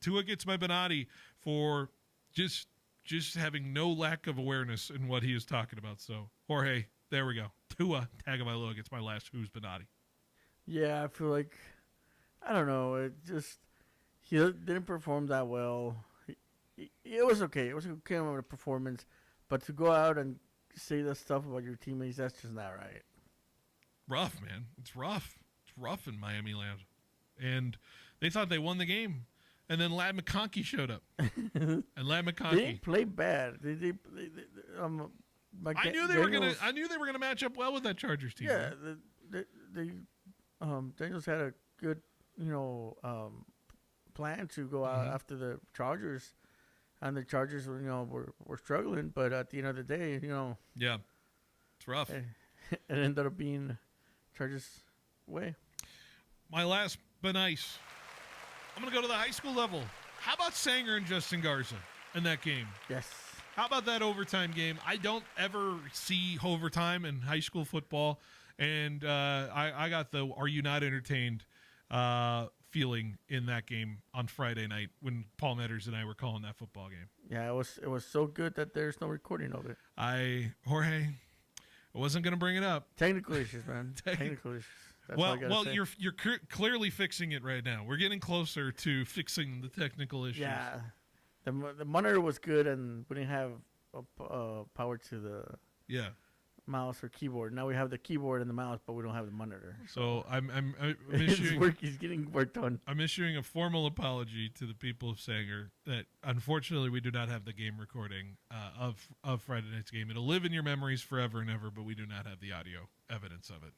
Tua gets my Benotti for just having no lack of awareness in what he is talking about. So, Jorge, there we go. Tua Tagovailoa gets my last Who's Benotti. Yeah, I feel like, I don't know, he didn't perform that well. It was okay. It was okay of a performance, but to go out and say that stuff about your teammates, that's just not right. Rough, man. It's rough. It's rough in Miami land. And they thought they won the game. And then Ladd McConkey showed up. And Ladd McConkey. They didn't play bad. I knew they were gonna match up well with that Chargers team. Yeah, Daniels had a good, plan to go out after the Chargers, and the Chargers were struggling. But at the end of the day, yeah, it's rough. It ended up being Chargers' way. My last Benice. I'm gonna go to the high school level. How about Sanger and Justin Garza in that game? Yes. How about that overtime game? I don't ever see overtime in high school football. And I got the "Are you not entertained?" feeling in that game on Friday night when Paul Metters and I were calling that football game. Yeah, it was so good that there's no recording of it. Jorge, I wasn't going to bring it up. Technical issues, man. Technical issues. That's all I gotta say. You're clearly fixing it right now. We're getting closer to fixing the technical issues. Yeah, the monitor was good, and we didn't have power to the mouse or keyboard. Now we have the keyboard and the mouse, but we don't have the monitor. So I'm issuing. He's getting worked on. I'm issuing a formal apology to the people of Sanger that unfortunately we do not have the game recording of Friday night's game. It'll live in your memories forever and ever, but we do not have the audio evidence of it.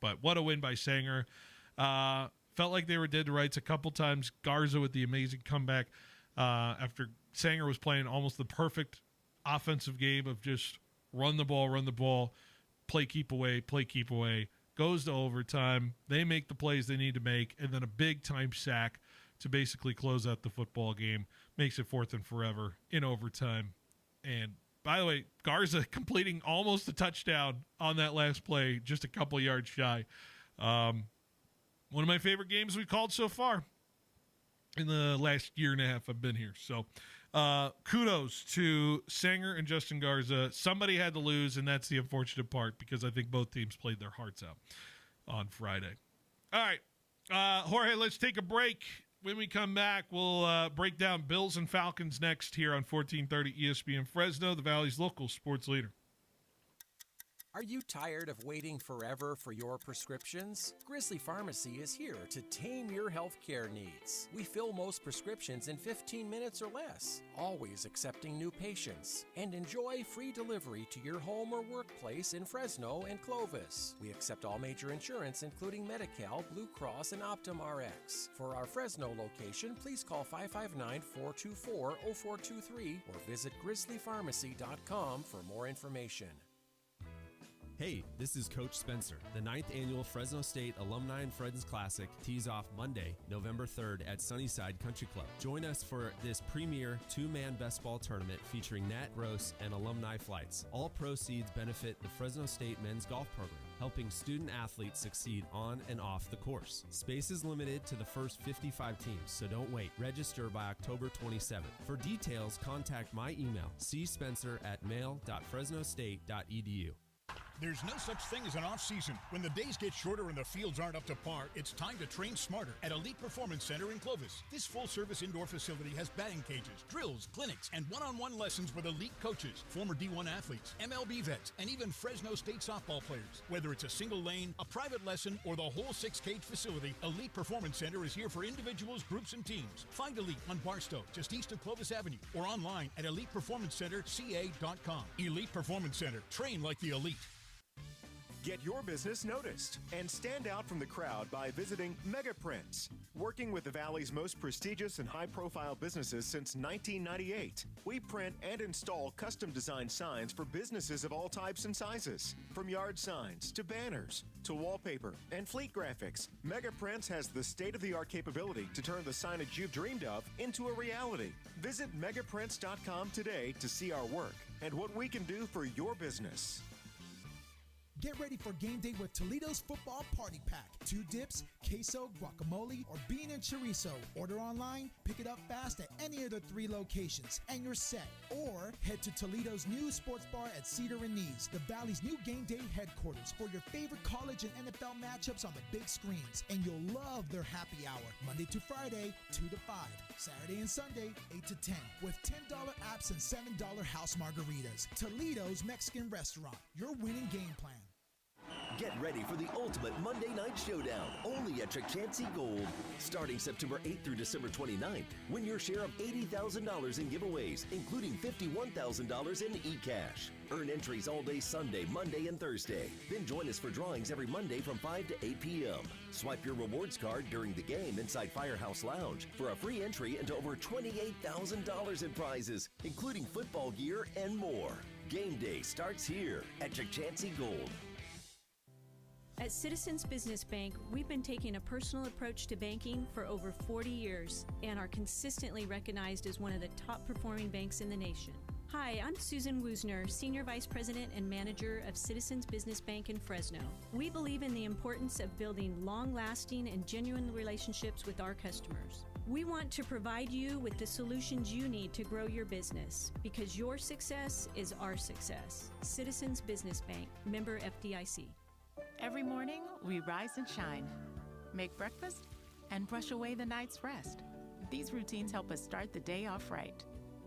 But what a win by Sanger. Felt like they were dead to rights a couple times. Garza with the amazing comeback after Sanger was playing almost the perfect offensive game of just run the ball, play keep away, goes to overtime. They make the plays they need to make, and then a big-time sack to basically close out the football game. Makes it 4th and forever in overtime. And, by the way, Garza completing almost a touchdown on that last play, just a couple yards shy. One of my favorite games we've called so far in the last year and a half I've been here. So, kudos to Sanger and Justin Garza. Somebody had to lose, and that's the unfortunate part because I think both teams played their hearts out on Friday. All right, Jorge, let's take a break. When we come back, we'll break down Bills and Falcons next here on 1430 ESPN Fresno, the Valley's local sports leader. Are you tired of waiting forever for your prescriptions? Grizzly Pharmacy is here to tame your healthcare needs. We fill most prescriptions in 15 minutes or less, always accepting new patients, and enjoy free delivery to your home or workplace in Fresno and Clovis. We accept all major insurance, including Medi-Cal, Blue Cross, and Optum Rx. For our Fresno location, please call 559-424-0423 or visit grizzlypharmacy.com for more information. Hey, this is Coach Spencer. The 9th annual Fresno State Alumni and Friends Classic tees off Monday, November 3rd at Sunnyside Country Club. Join us for this premier two-man best ball tournament featuring Nat Gross and alumni flights. All proceeds benefit the Fresno State men's golf program, helping student athletes succeed on and off the course. Space is limited to the first 55 teams, so don't wait. Register by October 27th. For details, contact my email, cspencer@mail.fresnostate.edu. There's no such thing as an off-season. When the days get shorter and the fields aren't up to par, it's time to train smarter at Elite Performance Center in Clovis. This full-service indoor facility has batting cages, drills, clinics, and one-on-one lessons with elite coaches, former D1 athletes, MLB vets, and even Fresno State softball players. Whether it's a single lane, a private lesson, or the whole 6-cage facility, Elite Performance Center is here for individuals, groups, and teams. Find Elite on Barstow, just east of Clovis Avenue, or online at ElitePerformanceCenterCA.com. Elite Performance Center. Train like the elite. Get your business noticed and stand out from the crowd by visiting Megaprints. Working with the Valley's most prestigious and high-profile businesses since 1998, we print and install custom-designed signs for businesses of all types and sizes. From yard signs to banners to wallpaper and fleet graphics, Megaprints has the state-of-the-art capability to turn the signage you've dreamed of into a reality. Visit megaprints.com today to see our work and what we can do for your business. Get ready for game day with Toledo's Football Party Pack. 2 dips, queso, guacamole, or bean and chorizo. Order online, pick it up fast at any of the 3 locations, and you're set. Or head to Toledo's new sports bar at Cedar and Knees, the Valley's new game day headquarters, for your favorite college and NFL matchups on the big screens. And you'll love their happy hour, Monday to Friday, 2 to 5. Saturday and Sunday, 8 to 10, with $10 apps and $7 house margaritas. Toledo's Mexican Restaurant, your winning game plan. Get ready for the ultimate Monday Night Showdown, only at Chichancy Gold. Starting September 8th through December 29th, win your share of $80,000 in giveaways, including $51,000 in e-cash. Earn entries all day Sunday, Monday, and Thursday. Then join us for drawings every Monday from 5 to 8 p.m. Swipe your rewards card during the game inside Firehouse Lounge for a free entry into over $28,000 in prizes, including football gear and more. Game day starts here at Chichancy Gold. At Citizens Business Bank, we've been taking a personal approach to banking for over 40 years and are consistently recognized as one of the top performing banks in the nation. Hi, I'm Susan Woosner, Senior Vice President and Manager of Citizens Business Bank in Fresno. We believe in the importance of building long-lasting and genuine relationships with our customers. We want to provide you with the solutions you need to grow your business, because your success is our success. Citizens Business Bank, member FDIC. Every morning, we rise and shine, make breakfast, and brush away the night's rest. These routines help us start the day off right.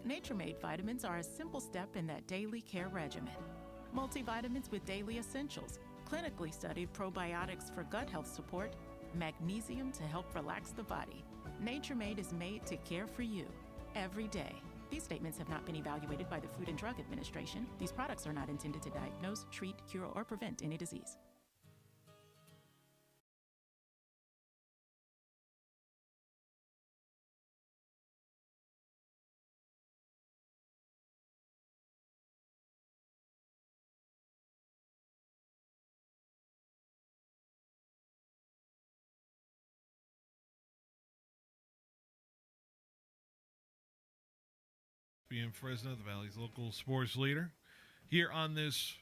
Nature-Made vitamins are a simple step in that daily care regimen. Multivitamins with daily essentials, clinically studied probiotics for gut health support, magnesium to help relax the body. Nature-Made is made to care for you every day. These statements have not been evaluated by the Food and Drug Administration. These products are not intended to diagnose, treat, cure, or prevent any disease. ESPN Fresno, the Valley's local sports leader, here on this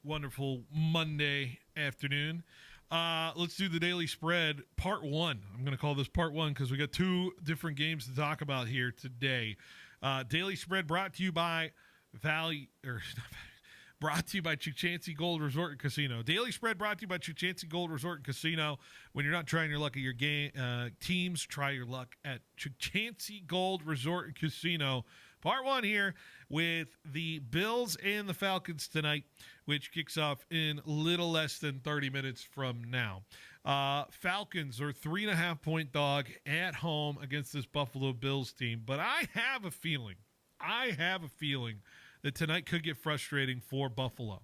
wonderful Monday afternoon. Let's do the daily spread, part 1. I'm going to call this part 1 because we got 2 different games to talk about here today. Daily spread brought to you by brought to you by Chichancy Gold Resort and Casino. Daily spread brought to you by Chichancy Gold Resort and Casino. When you're not trying your luck at your game teams, try your luck at Chichancy Gold Resort and Casino. Part 1 here with the Bills and the Falcons tonight, which kicks off in little less than 30 minutes from now. Falcons are 3.5-point dog at home against this Buffalo Bills team, but I have a feeling that tonight could get frustrating for Buffalo.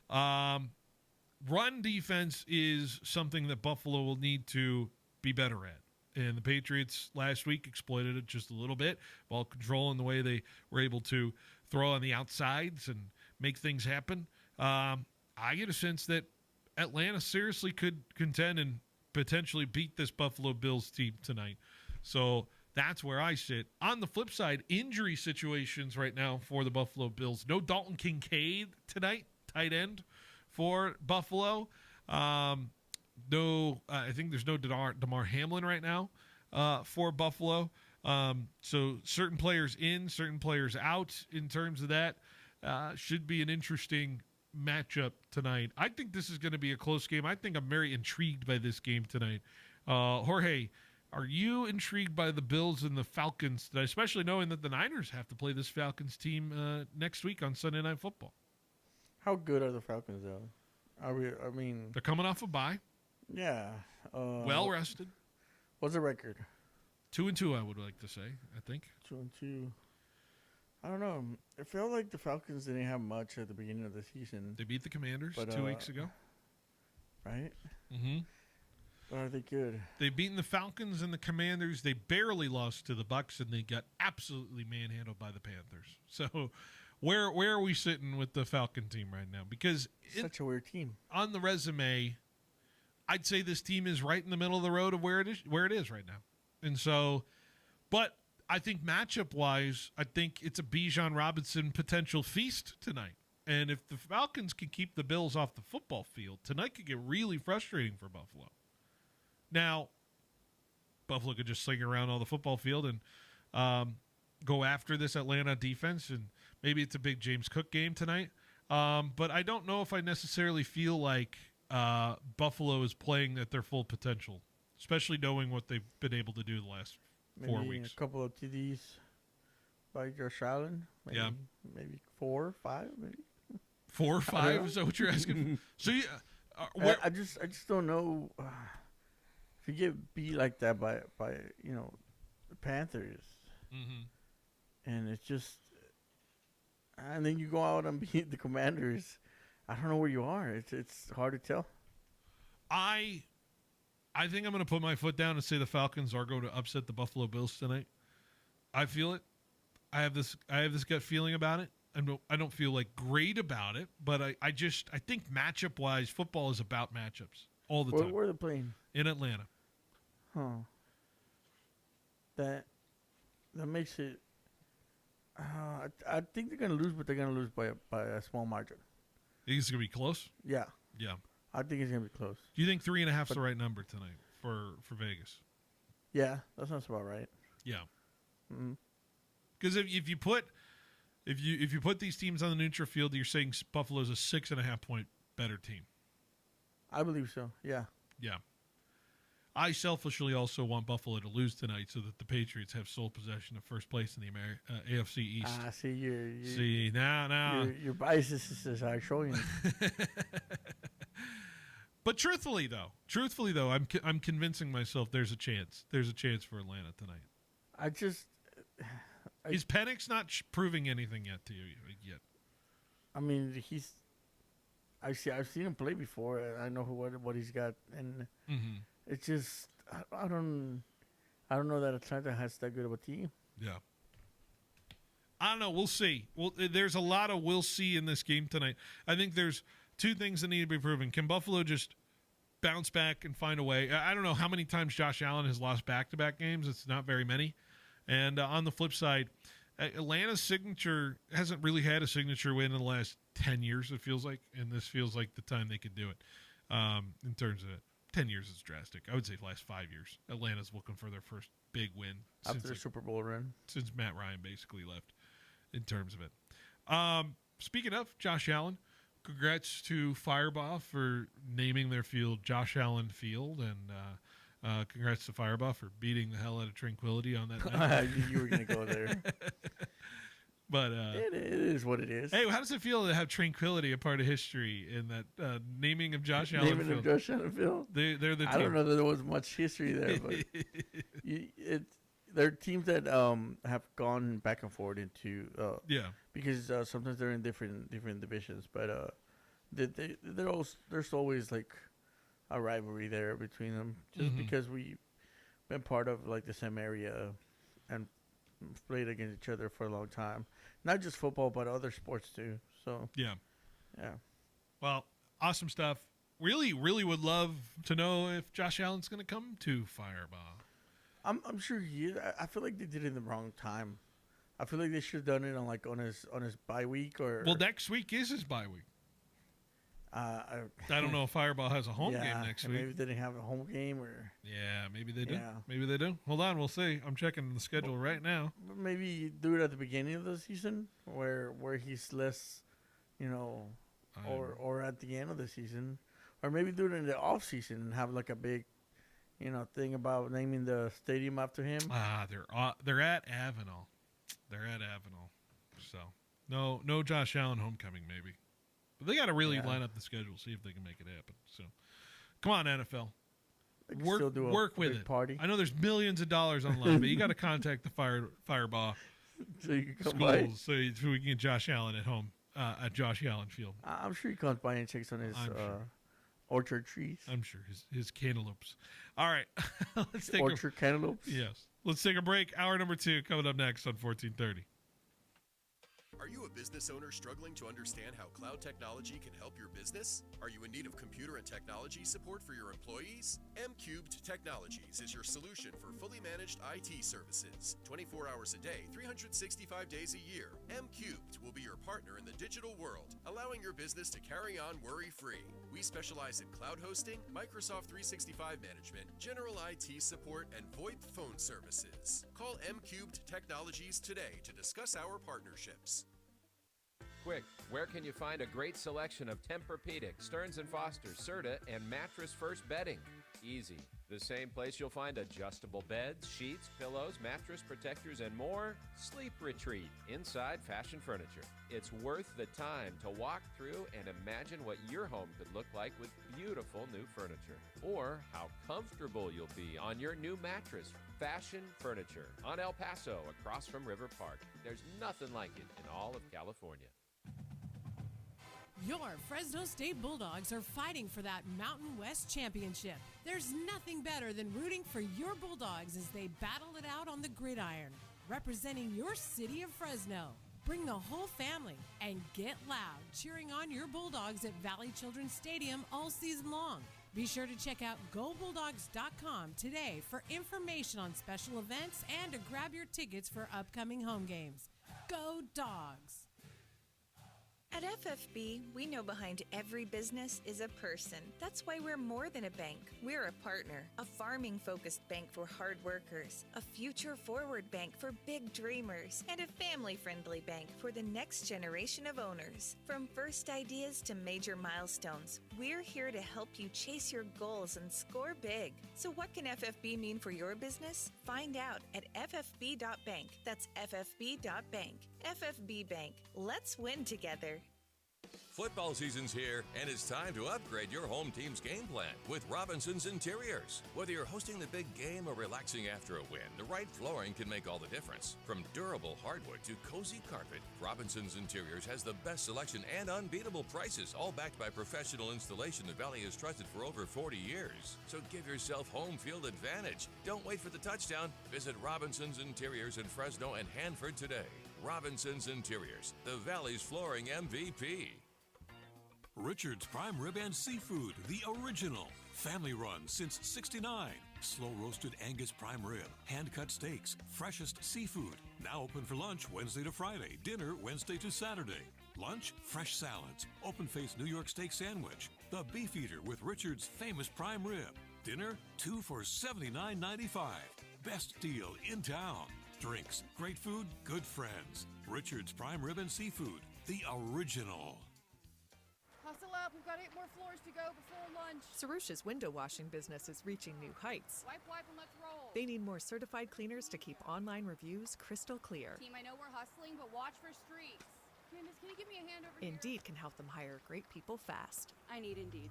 Run defense is something that Buffalo will need to be better at. And the Patriots last week exploited it just a little bit, ball control and the way they were able to throw on the outsides and make things happen. I get a sense that Atlanta seriously could contend and potentially beat this Buffalo Bills team tonight. So that's where I sit. On the flip side, injury situations right now for the Buffalo Bills. No Dalton Kincaid tonight, tight end for Buffalo. I think there's no Damar Hamlin right now for Buffalo. So certain players in, certain players out in terms of that. Should be an interesting matchup tonight. I think this is going to be a close game. I think I'm very intrigued by this game tonight. Jorge, are you intrigued by the Bills and the Falcons today, especially knowing that the Niners have to play this Falcons team next week on Sunday Night Football? How good are the Falcons, though? They're coming off a bye. Yeah. Well rested. What's the record? 2-2, I would like to say. I think 2-2. I don't know. It felt like the Falcons didn't have much at the beginning of the season. They beat the Commanders 2 weeks ago. Right? Mm-hmm. But are they good? They've beaten the Falcons and the Commanders. They barely lost to the Bucs, and they got absolutely manhandled by the Panthers. So where are we sitting with the Falcon team right now? Because such a weird team. On the resume, I'd say this team is right in the middle of the road of where it is right now. And so, but I think matchup-wise, I think it's a Bijan Robinson potential feast tonight. And if the Falcons can keep the Bills off the football field, tonight could get really frustrating for Buffalo. Now, Buffalo could just sling around all the football field and go after this Atlanta defense, and maybe it's a big James Cook game tonight. But I don't know if I necessarily feel like Buffalo is playing at their full potential, especially knowing what they've been able to do the last 4 weeks. A couple of TDs by Josh Allen. Maybe 4 or 5, maybe. 4 or 5? Is that what you're asking? So I just don't know. If you get beat like that by the Panthers, and it's just, and then you go out and beat the Commanders, I don't know where you are. It's hard to tell. I think I'm going to put my foot down and say the Falcons are going to upset the Buffalo Bills tonight. I feel it. I have this gut feeling about it. I don't feel like great about it, but I think matchup wise, football is about matchups all the time. Where are they playing? In Atlanta. Huh. That makes it. I think they're gonna lose, but they're gonna lose by a small margin. You think it's gonna be close? Yeah. Yeah. I think it's gonna be close. Do you think 3.5 is the right number tonight for Vegas? Yeah, that sounds about right. Yeah. Mm-hmm. Because if you put these teams on the neutral field, you're saying Buffalo's a 6.5 point better team. I believe so. Yeah. Yeah. I selfishly also want Buffalo to lose tonight so that the Patriots have sole possession of first place in the AFC East. See, now your biases are showing. But truthfully though, I'm convincing myself there's a chance. There's a chance for Atlanta tonight. Is Penix not proving anything yet to you yet? I mean, I've seen him play before. I know what he's got, and it's just I don't know that Atlanta has that good of a team. Yeah. I don't know. We'll see. Well, there's a lot of we'll see in this game tonight. I think there's two things that need to be proven. Can Buffalo just bounce back and find a way? I don't know how many times Josh Allen has lost back-to-back games. It's not very many. And on the flip side, Atlanta's signature hasn't really had a signature win in the last 10 years, it feels like. And this feels like the time they could do it in terms of it. 10 years is drastic. I would say the last 5 years. Atlanta's looking for their first big win. After the Super Bowl run. Since Matt Ryan basically left in terms of it. Speaking of Josh Allen, congrats to Firebaugh for naming their field Josh Allen Field, and congrats to Firebaugh for beating the hell out of Tranquility on that night. You were going to go there. But it is what it is. Hey, how does it feel to have Tranquility a part of history in that naming of Josh Allen Field? Naming of Josh Allen Field? They're the team. I don't know that there was much history there, but there are teams that have gone back and forth into because sometimes they're in different divisions, but there's always like a rivalry there between them, just because we've been part of like the same area and played against each other for a long time. Not just football, but other sports too. So yeah. Well, awesome stuff. Really, really would love to know if Josh Allen's going to come to Firebaugh. I'm sure he is. I feel like they did it in the wrong time. I feel like they should have done it on his bye week or. Well, next week is his bye week. I don't know if Firebaugh has a home game next week. Maybe they didn't have a home game, or maybe they do. Yeah. Maybe they do. Hold on, we'll see. I'm checking the schedule right now. Maybe do it at the beginning of the season, where he's less, or at the end of the season, or maybe do it in the off season and have like a big, thing about naming the stadium after him. They're at Avenel. They're at Avenel. So no Josh Allen homecoming maybe, but they got to really line up the schedule, see if they can make it happen. So come on, NFL. Work with it. Party. I know there's millions of dollars online, but you got to contact the Firebaugh so you can come schools by. so we can get Josh Allen at home at Josh Allen Field. I'm sure he comes by and checks on his orchard trees. I'm sure his cantaloupes. All right, let's take orchard cantaloupes. Yes, let's take a break. Hour number 2 coming up next on 1430. Are you a business owner struggling to understand how cloud technology can help your business? Are you in need of computer and technology support for your employees? M-Cubed Technologies is your solution for fully managed IT services. 24 hours a day, 365 days a year. M-Cubed will be your partner in the digital world, allowing your business to carry on worry-free. We specialize in cloud hosting, Microsoft 365 management, general IT support, and VoIP phone services. Call M-Cubed Technologies today to discuss our partnerships. Quick, where can you find a great selection of Tempur-Pedic, Stearns & Foster, Serta, and Mattress First bedding? Easy. The same place you'll find adjustable beds, sheets, pillows, mattress protectors, and more. Sleep Retreat, Inside Fashion Furniture. It's worth the time to walk through and imagine what your home could look like with beautiful new furniture. Or how comfortable you'll be on your new mattress. Fashion Furniture on El Paso, across from River Park. There's nothing like it in all of California. Your Fresno State Bulldogs are fighting for that Mountain West championship. There's nothing better than rooting for your Bulldogs as they battle it out on the gridiron, representing your city of Fresno. Bring the whole family and get loud cheering on your Bulldogs at Valley Children's Stadium all season long. Be sure to check out GoBulldogs.com today for information on special events and to grab your tickets for upcoming home games. Go Dogs! At FFB, we know behind every business is a person. That's why we're more than a bank. We're a partner, a farming-focused bank for hard workers, a future-forward bank for big dreamers, and a family-friendly bank for the next generation of owners. From first ideas to major milestones, we're here to help you chase your goals and score big. So what can FFB mean for your business? Find out at ffb.bank. That's ffb.bank. FFB Bank. Let's win together. Football season's here, and it's time to upgrade your home team's game plan with Robinson's Interiors. Whether you're hosting the big game or relaxing after a win, the right flooring can make all the difference. From durable hardwood to cozy carpet, Robinson's Interiors has the best selection and unbeatable prices, all backed by professional installation the Valley has trusted for over 40 years. So give yourself home field advantage. Don't wait for the touchdown. Visit Robinson's Interiors in Fresno and Hanford today. Robinson's Interiors, the Valley's flooring MVP. Richard's Prime Rib and Seafood, the original. Family run since '69. Slow roasted Angus prime rib, hand cut steaks, freshest seafood. Now open for lunch Wednesday to Friday, dinner Wednesday to Saturday. Lunch, fresh salads, open faced New York steak sandwich, the beef eater with Richard's famous prime rib. Dinner, 2 for $79.95. Best deal in town. Drinks, great food, good friends. Richard's Prime Rib and Seafood, the original. Hustle up, we've got 8 more floors to go before lunch. Sarusha's window washing business is reaching new heights. Wipe, and let's roll. They need more certified cleaners to keep online reviews crystal clear. Team, I know we're hustling, but watch for streaks. Candace, can you give me a hand over here? Indeed can help them hire great people fast. I need Indeed.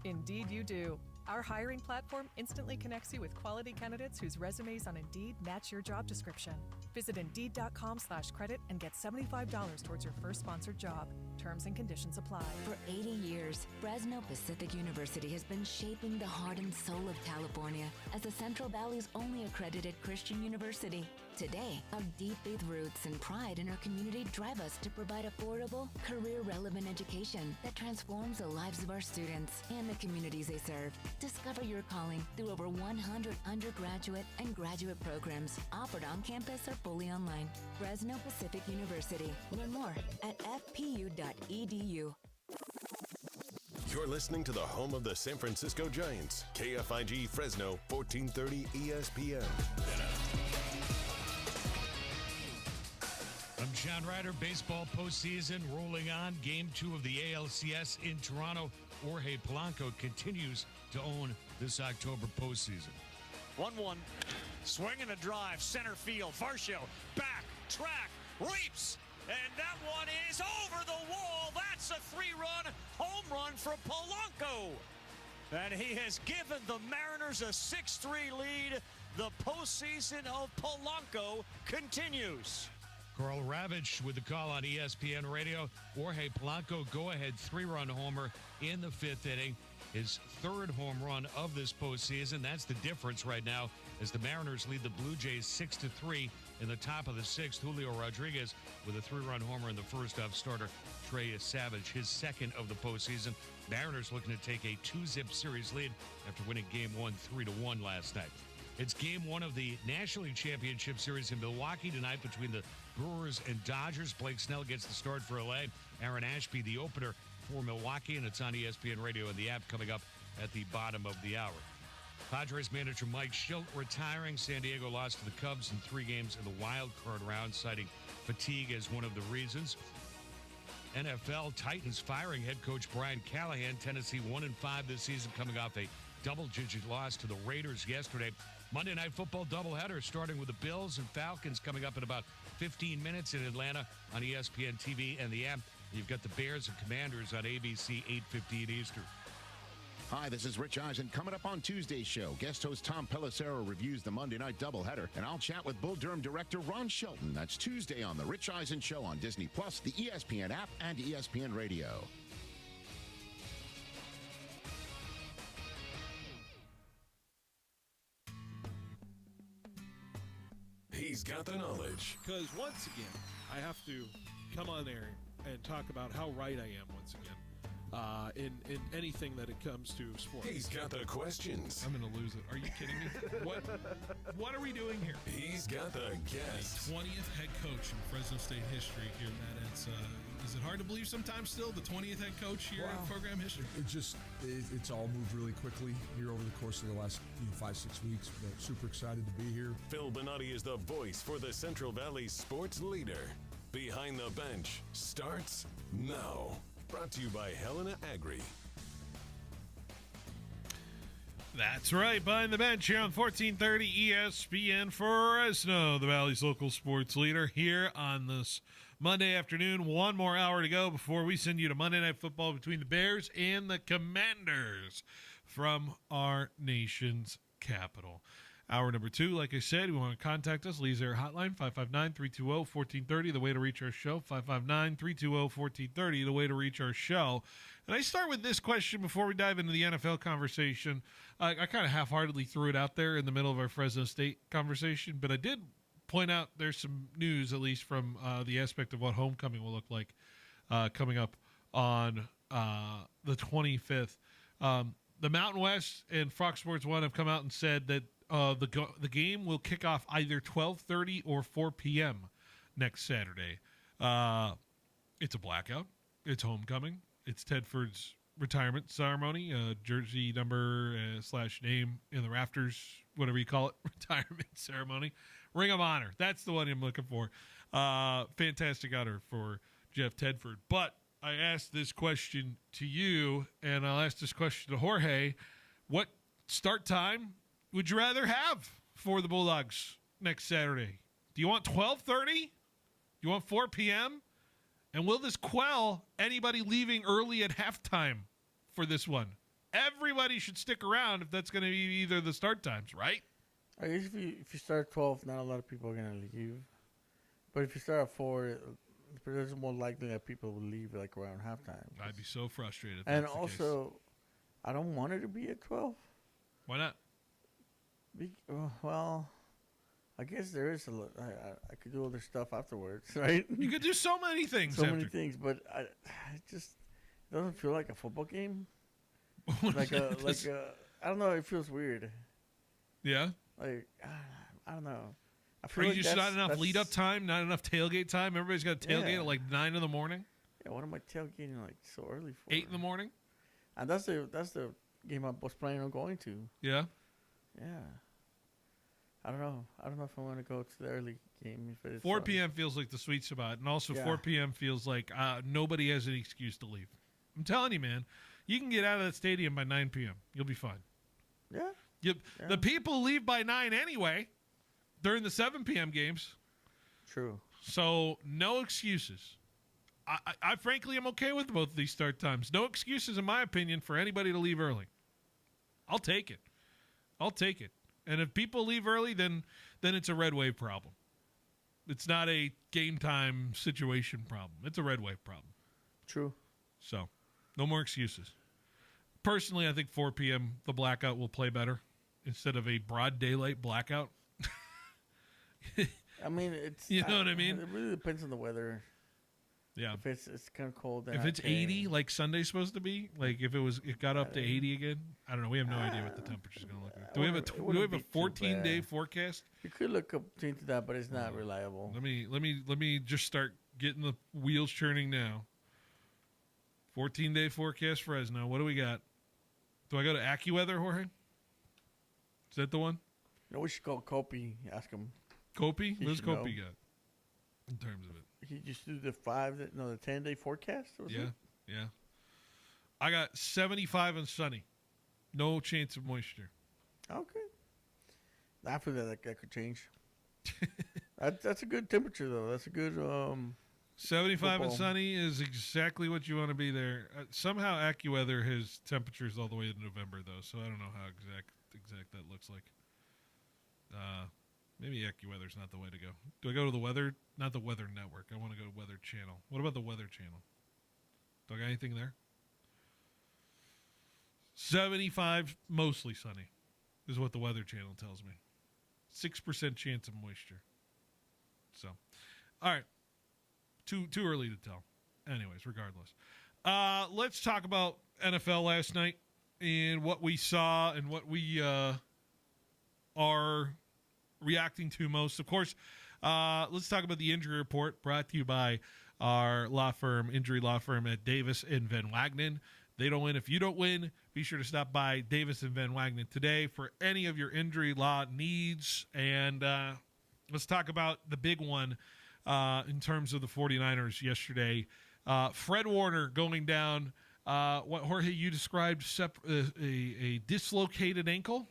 Indeed you do. Our hiring platform instantly connects you with quality candidates whose resumes on Indeed match your job description. Visit Indeed.com/credit and get $75 towards your first sponsored job. Terms and conditions apply. For 80 years, Fresno Pacific University has been shaping the heart and soul of California as the Central Valley's only accredited Christian university. Today, our deep faith roots and pride in our community drive us to provide affordable, career-relevant education that transforms the lives of our students and the communities they serve. Discover your calling through over 100 undergraduate and graduate programs offered on campus or fully online. Fresno Pacific University. Learn more at fpu.edu. You're listening to the home of the San Francisco Giants, KFIG Fresno, 1430 ESPN. I'm Sean Ryder. Baseball postseason rolling on. Game 2 of the ALCS in Toronto. Jorge Polanco continues to own this October postseason. 1-1. Swing and a drive. Center field. Varsho. Back. Track. Leaps. And that one is over the wall. That's a 3-run home run for Polanco. And he has given the Mariners a 6-3 lead. The postseason of Polanco continues. Carl Ravitch with the call on ESPN Radio. Jorge Polanco go-ahead 3-run homer in the 5th inning. His 3rd home run of this postseason. That's the difference right now as the Mariners lead the Blue Jays 6-3 in the top of the 6th. Julio Rodriguez with a 3-run homer in the first of starter Trey Savage, his 2nd of the postseason. Mariners looking to take a 2-zip series lead after winning Game 1 3-1 last night. It's Game 1 of the National League Championship Series in Milwaukee tonight between the Brewers and Dodgers. Blake Snell gets the start for LA. Aaron Ashby, the opener for Milwaukee, and it's on ESPN Radio and the app coming up at the bottom of the hour. Padres manager Mike Shildt retiring. San Diego lost to the Cubs in 3 games in the wild card round, citing fatigue as one of the reasons. NFL Titans firing head coach Brian Callahan. Tennessee 1-5 this season, coming off a double-digit loss to the Raiders yesterday. Monday Night Football doubleheader starting with the Bills and Falcons coming up in about 15 minutes in Atlanta on ESPN TV and the app. You've got the Bears and Commanders on ABC 8:15 Eastern. Hi, this is Rich Eisen. Coming up on Tuesday's show, guest host Tom Pelissero reviews the Monday Night doubleheader, and I'll chat with Bull Durham director Ron Shelton. That's Tuesday on the Rich Eisen Show on Disney+, the ESPN app, and ESPN Radio. He's got the knowledge. Because once again, I have to come on there and talk about how right I am once again. In anything that it comes to sports. He's got the questions. I'm going to lose it. Are you kidding me? What are we doing here? He's got the guests. 20th head coach in Fresno State history here, Matt. Is it hard to believe sometimes still the 20th head coach here in program history? It's all moved really quickly here over the course of the last 5-6 weeks. But super excited to be here. Phil Benotti is the voice for the Central Valley sports leader. Behind the Bench starts now. Brought to you by Helena Agri. That's right, Behind the Bench here on 1430 ESPN Fresno, the Valley's local sports leader, here on this Monday afternoon. 1 more hour to go before we send you to Monday Night Football between the Bears and the Commanders from our nation's capital. Hour number 2, like I said, you want to contact us, Lee's Air Hotline, 559-320-1430, the way to reach our show, 559-320-1430, the way to reach our show. And I start with this question before we dive into the NFL conversation. I kind of half-heartedly threw it out there in the middle of our Fresno State conversation, but I did point out there's some news, at least from the aspect of what homecoming will look like coming up on the 25th. The Mountain West and Fox Sports 1 have come out and said that the game will kick off either 12:30 or 4 p.m. next Saturday. It's a blackout. It's homecoming. It's Tedford's retirement ceremony, jersey number / name in the rafters, whatever you call it, retirement ceremony. Ring of Honor. That's the one I'm looking for. Fantastic honor for Jeff Tedford. But I asked this question to you, and I'll ask this question to Jorge. What start time would you rather have for the Bulldogs next Saturday? Do you want 12:30? Do you want 4 p.m.? And will this quell anybody leaving early at halftime for this one? Everybody should stick around if that's going to be either the start times, right? I guess if you start at 12, not a lot of people are going to leave. But if you start at 4, it's more likely that people will leave like around halftime. I'd be so frustrated. And also, I don't want it to be at 12. Why not? Well, I guess there is a lot. I could do other stuff afterwards, right? You could do so many things. Many things, but it just doesn't feel like a football game. I don't know. It feels weird. Yeah. Like I don't know. I feel like just not enough lead up time, not enough tailgate time. Everybody's got to tailgate at like 9 in the morning. Yeah, what am I tailgating like so early for? 8 in the morning. And that's the game I was planning on going to. Yeah. Yeah. I don't know. I don't know if I want to go to the early game. If it's 4 p.m. feels like the sweet spot, and also 4 p.m. feels like nobody has an excuse to leave. I'm telling you, man, you can get out of that stadium by 9 p.m. You'll be fine. Yeah. The people leave by 9 anyway during the 7 p.m. games. True. So no excuses. I frankly am okay with both of these start times. No excuses, in my opinion, for anybody to leave early. I'll take it. And if people leave early, then it's a red wave problem. It's not a game time situation problem. It's a red wave problem. True. So, no more excuses. Personally, I think 4 p.m. the blackout will play better instead of a broad daylight blackout. I mean, it's you know what I mean. It really depends on the weather. Yeah. If it's kind of cold. If it's 80 like Sunday's supposed to be, like if it got up to 80 again, I don't know. We have no idea what the temperature's going to look like. Do we have a 14-day forecast? You could look up into that, but it's not reliable. Let me just start getting the wheels churning now. 14-day forecast Fresno. What do we got? Do I go to AccuWeather, Jorge? Is that the one? No, we should call Kopi. Ask him. Kopi? What does Kopi got in terms of it? He just do the 10-day forecast? Yeah. I got 75 and sunny. No chance of moisture. Okay. After that could change. That's a good temperature, though. That's a good 75 football. and sunny is exactly what you want to be there. Somehow AccuWeather has temperatures all the way to November, though, so I don't know how exact that looks like. Maybe AccuWeather's not the way to go. Do I go to the weather? Not the Weather Network. I want to go to Weather Channel. What about the Weather Channel? Do I got anything there? 75, mostly sunny, is what the Weather Channel tells me. 6% chance of moisture. So, all right. Too early to tell. Anyways, regardless. Let's talk about NFL last night and what we saw and what we are reacting to most. Of course, let's talk about the injury report brought to you by our injury law firm at Davis and Van Wagenen. They don't win if you don't win. Be sure to stop by Davis and Van Wagenen today for any of your injury law needs. And let's talk about the big one in terms of the 49ers yesterday. Fred Warner going down. What, Jorge, you described a dislocated ankle.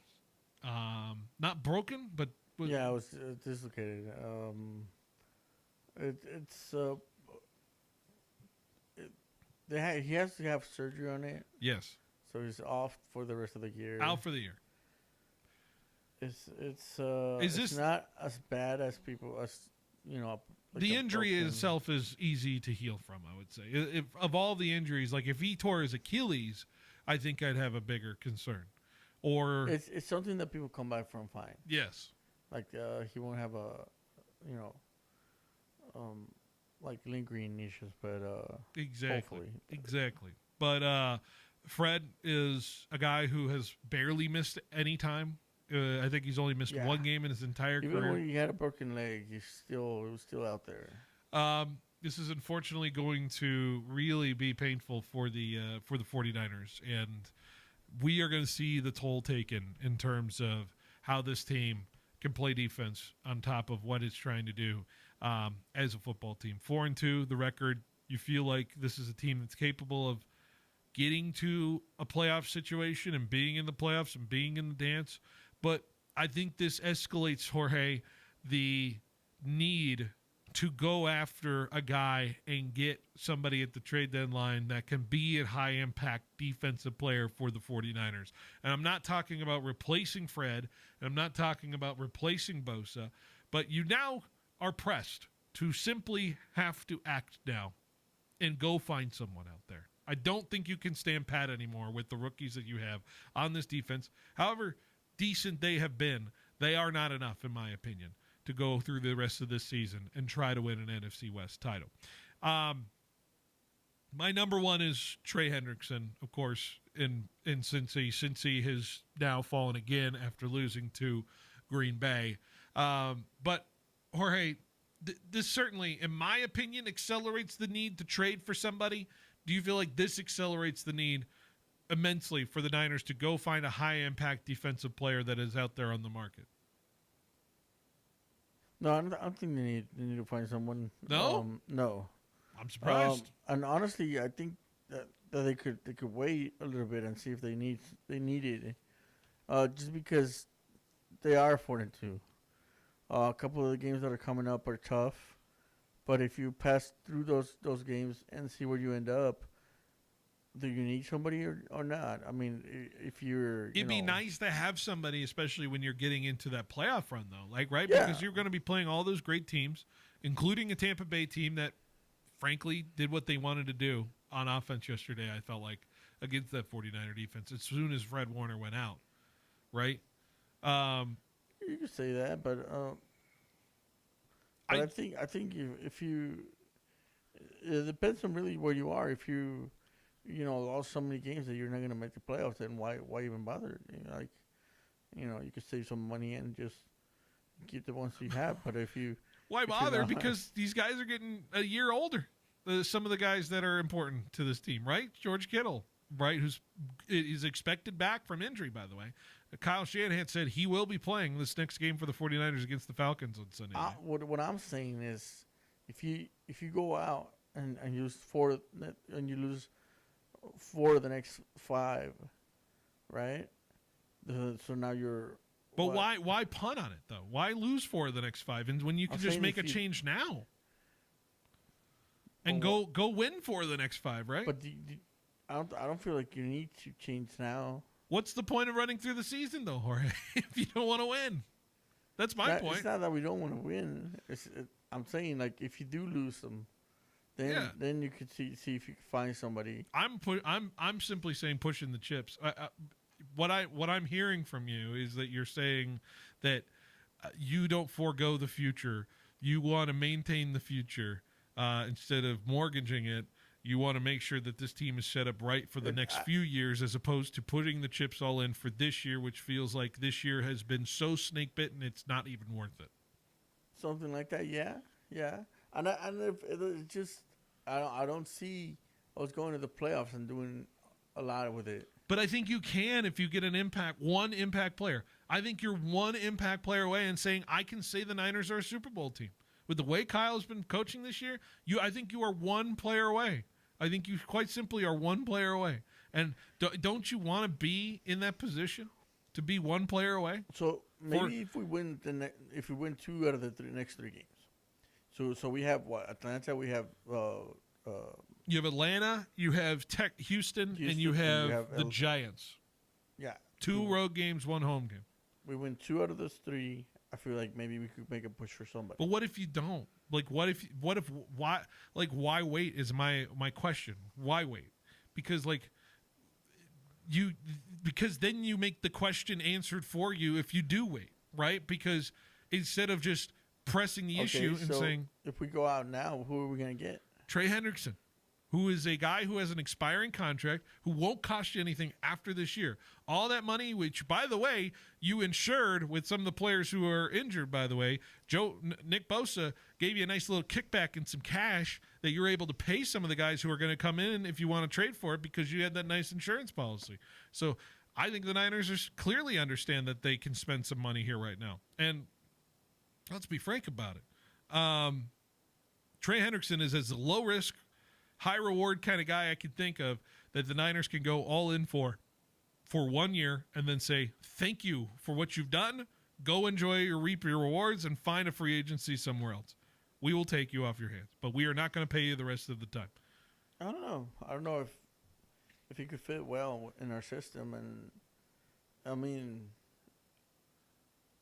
Not broken, but yeah, it was dislocated. He has to have surgery on it. Yes. So he's off for the rest of the year. Out for the year. It's not as bad as people like the injury itself is easy to heal from, I would say. If of all the injuries, like if he tore his Achilles, I think I'd have a bigger concern. Or it's something that people come back from fine. Yes. Like he won't have like lingering issues, but hopefully. Exactly. But Fred is a guy who has barely missed any time. I think he's only missed one game in his entire career. Even when he had a broken leg, he was still out there. This is unfortunately going to really be painful for the 49ers, and we are going to see the toll taken in terms of how this team can play defense on top of what it's trying to do as a football team. 4-2, the record. You feel like this is a team that's capable of getting to a playoff situation and being in the playoffs and being in the dance. But I think this escalates, Jorge, the need to go after a guy and get somebody at the trade deadline that can be a high-impact defensive player for the 49ers. And I'm not talking about replacing Fred, and I'm not talking about replacing Bosa, but you now are pressed to simply have to act now and go find someone out there. I don't think you can stand pat anymore with the rookies that you have on this defense. However decent they have been, they are not enough, in my opinion, to go through the rest of this season and try to win an NFC West title. My number one is Trey Hendrickson, of course, in Cincy, since he has now fallen again after losing to Green Bay. But, Jorge, this certainly, in my opinion, accelerates the need to trade for somebody. Do you feel like this accelerates the need immensely for the Niners to go find a high-impact defensive player that is out there on the market? No, I don't think they need to find someone. No? No. I'm surprised. And honestly, I think that they could wait a little bit and see if they need it. Just because they are 4-2. A couple of the games that are coming up are tough, but if you pass through those games and see where you end up, do you need somebody or not? I mean, if it'd be nice to have somebody, especially when you're getting into that playoff run, though. Like, right? Yeah. Because you're going to be playing all those great teams, including a Tampa Bay team that, frankly, did what they wanted to do on offense yesterday, I felt like, against that 49er defense as soon as Fred Warner went out, right? You could say that, but I think if you it depends on really where you are. If you lost so many games that you're not going to make the playoffs, then why even bother? You could save some money and just keep the ones you have. But if you why bother? Because these guys are getting a year older. Some of the guys that are important to this team, right? George Kittle, right, is expected back from injury, by the way. Kyle Shanahan said he will be playing this next game for the 49ers against the Falcons on Sunday night. What I'm saying is, if you go out and you lose four of the next 5, right? So now you're. But why punt on it though? Why lose 4 of the next 5? And when you can just make a change now and go win 4 of the next 5, right? But I don't feel like you need to change now. What's the point of running through the season, though, Jorge, if you don't want to win? That's my point. It's not that we don't want to win. I'm saying, like, if you do lose them, then you could see if you can find somebody. I'm simply saying pushing the chips. What I'm hearing from you is that you're saying that you don't forego the future. You want to maintain the future instead of mortgaging it. You want to make sure that this team is set up right for the next few years, as opposed to putting the chips all in for this year, which feels like this year has been so snake bitten it's not even worth it. Something like that, yeah. And if it's just I don't see us going to the playoffs and doing a lot with it. But I think you can if you get one impact player. I think you're one impact player away and saying I can say the Niners are a Super Bowl team. With the way Kyle's been coaching this year, I think you are one player away. I think you quite simply are one player away. And don't you want to be in that position to be one player away? So maybe if we win 2 out of the next 3 games. So we have what? Atlanta, we have you have Atlanta, you have Houston, and you have the Giants. Yeah. 2 road games, 1 home game. We win 2 out of those 3. I feel like maybe we could make a push for somebody. But what if you don't? Like, why wait is my question. Why wait? Because then you make the question answered for you if you do wait, right? Because instead of just pressing the issue and saying, if we go out now, who are we going to get? Trey Hendrickson, who is a guy who has an expiring contract, who won't cost you anything after this year. All that money, which, by the way, you insured with some of the players who are injured, by the way. Nick Bosa gave you a nice little kickback and some cash that you're able to pay some of the guys who are going to come in if you want to trade for it because you had that nice insurance policy. So I think the Niners clearly understand that they can spend some money here right now. And let's be frank about it. Trey Hendrickson is as low risk, high reward kind of guy I can think of that the Niners can go all in for 1 year and then say, thank you for what you've done. Go enjoy reap your rewards and find a free agency somewhere else. We will take you off your hands, but we are not going to pay you the rest of the time. I don't know if he could fit well in our system. And I mean,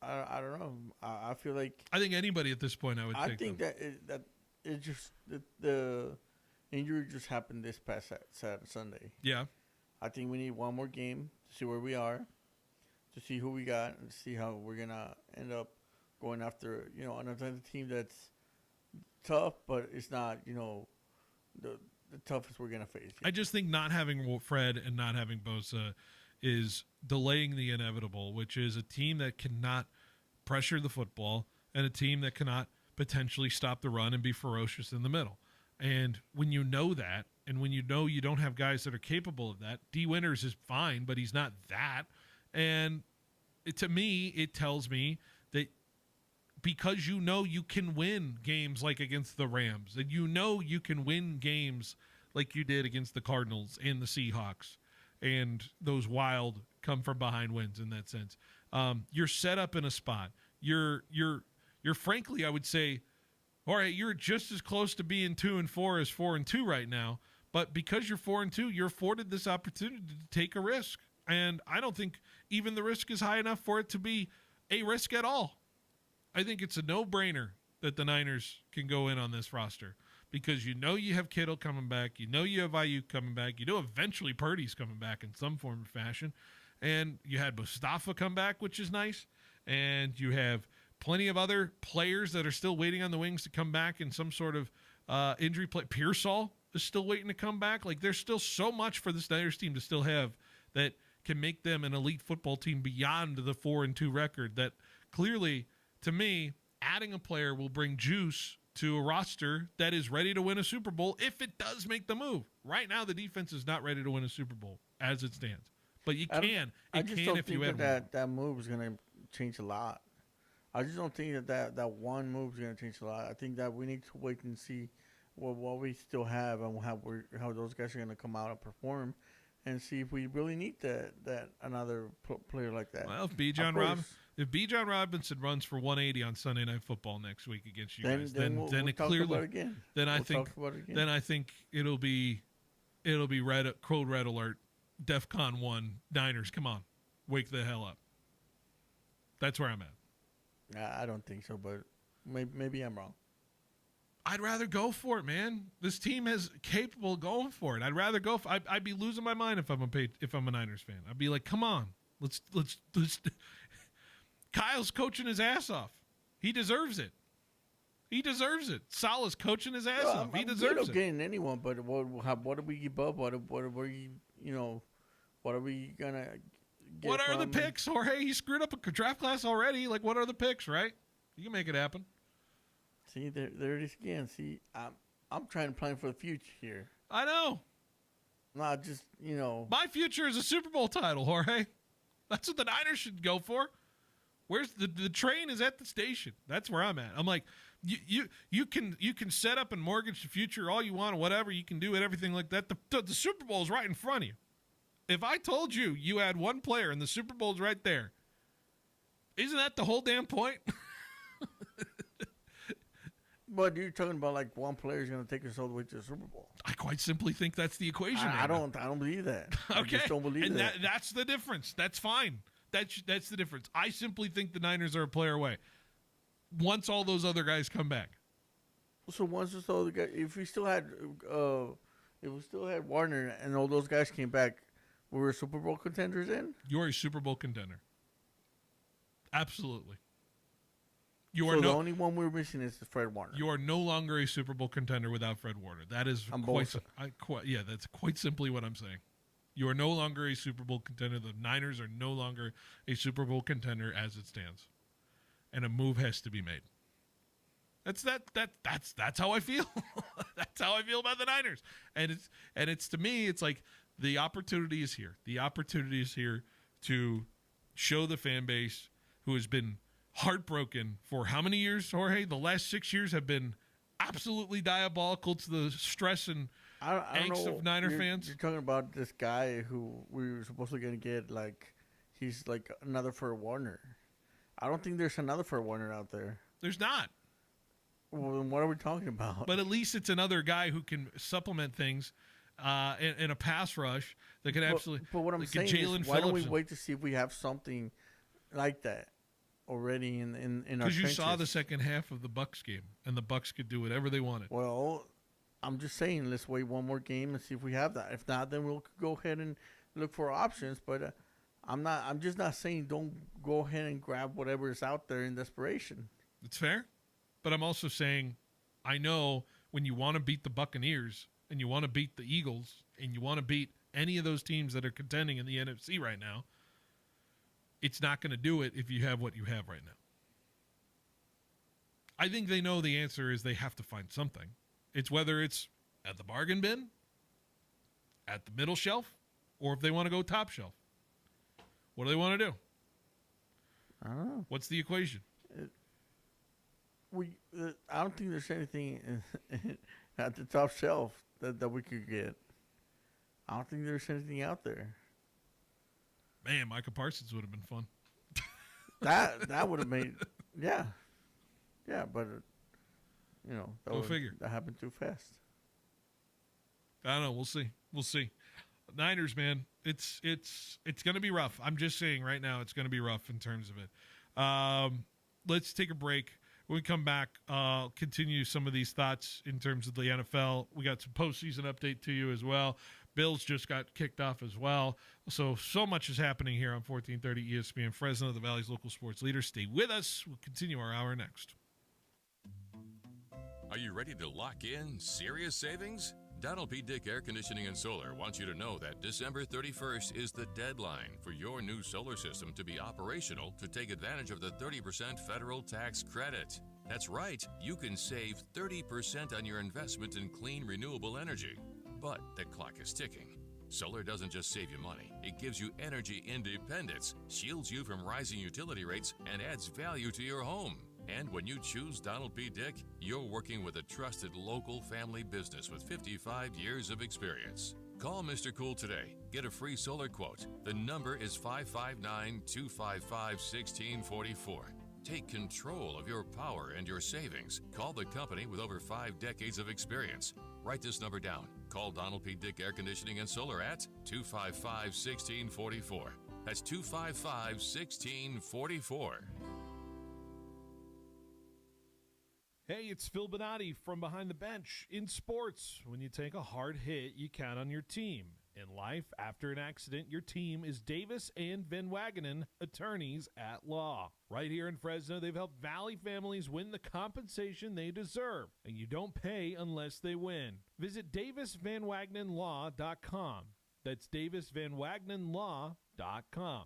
I don't know. I feel like I think anybody at this point I think that it just the injury just happened this past Sunday. Yeah. I think we need one more game to see where we are, to see who we got, and see how we're going to end up going after, another team that's tough, but it's not, the toughest we're going to face. I just think not having Fred and not having Bosa is delaying the inevitable, which is a team that cannot pressure the football and a team that cannot potentially stop the run and be ferocious in the middle. And when you know that, and when you know you don't have guys that are capable of that, D. Winters is fine, but he's not that. And to me, it tells me that because you know you can win games like against the Rams, and you know you can win games like you did against the Cardinals and the Seahawks, and those wild come from behind wins in that sense. You're set up in a spot. You're frankly, I would say, all right, you're just as close to being 2-4 as 4-2 right now. But because you're 4-2, you're afforded this opportunity to take a risk. And I don't think even the risk is high enough for it to be a risk at all. I think it's a no-brainer that the Niners can go in on this roster because you know you have Kittle coming back. You know you have Ayuk coming back. You know eventually Purdy's coming back in some form or fashion. And you had Mustafa come back, which is nice. And you have plenty of other players that are still waiting on the wings to come back in some sort of injury play. Pearsall is still waiting to come back. Like, there's still so much for this Niners team to still have that can make them an elite football team beyond the 4-2 record that clearly, to me, adding a player will bring juice to a roster that is ready to win a Super Bowl if it does make the move. Right now, the defense is not ready to win a Super Bowl as it stands. But you can. I just don't think that move is going to change a lot. I just don't think that one move is going to change a lot. I think that we need to wait and see what we still have and how those guys are going to come out and perform, and see if we really need that another player like that. Well, if Bijan Robinson runs for 180 on Sunday Night Football next week against you guys, then we'll it talk clearly about it again. Then I think it'll be code red alert, DEFCON 1, Niners. Come on, wake the hell up. That's where I'm at. I don't think so, but maybe I'm wrong. I'd rather go for it, man. This team is capable of going for it. I'd rather go. I'd be losing my mind if I'm a Niners fan. I'd be like, come on, let's. Kyle's coaching his ass off. He deserves it. Salah's coaching his ass off. He deserves it. Getting anyone, but what do we give up? What are we gonna? What are the picks, Jorge? He screwed up a draft class already. Like, what are the picks, right? You can make it happen. See, there it is again. See, I'm trying to plan for the future here. I know. Not just, My future is a Super Bowl title, Jorge. That's what the Niners should go for. Where's the train is at the station. That's where I'm at. I'm like, you can set up and mortgage the future all you want or whatever. You can do it, everything like that. The Super Bowl is right in front of you. If I told you had one player and the Super Bowl's right there, isn't that the whole damn point? But you're talking about like one player is going to take us all the way to the Super Bowl. I quite simply think that's the equation. I don't believe that. Okay, I just don't believe and that. That's the difference. That's fine. That's the difference. I simply think the Niners are a player away. Once all those other guys come back. So once those other guys, if we still had Warner and all those guys came back, we were Super Bowl contenders then? You're a Super Bowl contender. Absolutely. The only one we're missing is Fred Warner. You are no longer a Super Bowl contender without Fred Warner. That is that's quite simply what I'm saying. You are no longer a Super Bowl contender. The Niners are no longer a Super Bowl contender as it stands, and a move has to be made. That's how I feel. That's how I feel about the Niners, and it's to me, it's like the opportunity is here. The opportunity is here to show the fan base who has been heartbroken for how many years, Jorge? The last 6 years have been absolutely diabolical to the stress and angst of Niner fans. You're talking about this guy who we were supposed to get, like, he's like another Fred Warner. I don't think there's another Fred Warner out there. There's not. Well, then what are we talking about? But at least it's another guy who can supplement things in a pass rush that can absolutely. But what I'm like saying is, why don't we wait to see if we have something like that already in our trenches? Because you saw the second half of the Bucs game, and the Bucs could do whatever they wanted. Well, I'm just saying, let's wait one more game and see if we have that. If not, then we'll go ahead and look for options. But I'm just not saying don't go ahead and grab whatever is out there in desperation. It's fair, but I'm also saying I know when you want to beat the Buccaneers and you want to beat the Eagles and you want to beat any of those teams that are contending in the NFC right now, it's not going to do it if you have what you have right now. I think they know the answer is they have to find something. It's whether it's at the bargain bin, at the middle shelf, or if they want to go top shelf. What do they want to do? I don't know. What's the equation? I don't think there's anything at the top shelf that we could get. I don't think there's anything out there. Man, Micah Parsons would have been fun. That would have made, yeah, but that happened too fast. I don't know. We'll see. Niners, man, it's going to be rough. I'm just saying right now, it's going to be rough in terms of it. Let's take a break. When we come back, continue some of these thoughts in terms of the NFL. We got some postseason update to you as well. Bills just got kicked off as well. So much is happening here on 1430 ESPN Fresno, the Valley's local sports leader. Stay with us. We'll continue our hour next. Are you ready to lock in serious savings? Donald P. Dick Air Conditioning and Solar wants you to know that December 31st is the deadline for your new solar system to be operational to take advantage of the 30% federal tax credit. That's right, you can save 30% on your investment in clean, renewable energy. But the clock is ticking. Solar doesn't just save you money, it gives you energy independence, shields you from rising utility rates, and adds value to your home. And when you choose Donald P. Dick, you're working with a trusted local family business with 55 years of experience. Call Mr. Cool today. Get a free solar quote. The number is 559-255-1644. Take control of your power and your savings. Call the company with over 5 decades of experience. Write this number down. Call Donald P. Dick Air Conditioning and Solar at 255-1644. That's 255-1644. Hey, it's Phil Benotti from Behind the Bench. In sports, when you take a hard hit, you count on your team. In life, after an accident, your team is Davis and Van Wagenen, attorneys at law. Right here in Fresno, they've helped Valley families win the compensation they deserve, and you don't pay unless they win. Visit DavisVanWagenenLaw.com. That's DavisVanWagenenLaw.com.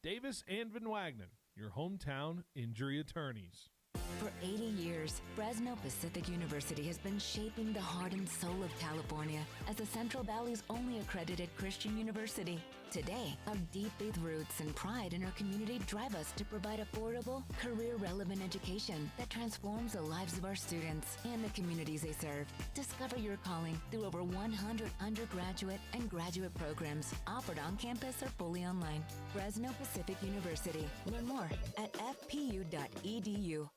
Davis and Van Wagenen, your hometown injury attorneys. For 80 years, Fresno Pacific University has been shaping the heart and soul of California as the Central Valley's only accredited Christian university. Today, our deep faith roots and pride in our community drive us to provide affordable, career-relevant education that transforms the lives of our students and the communities they serve. Discover your calling through over 100 undergraduate and graduate programs offered on campus or fully online. Fresno Pacific University. Learn more at fpu.edu.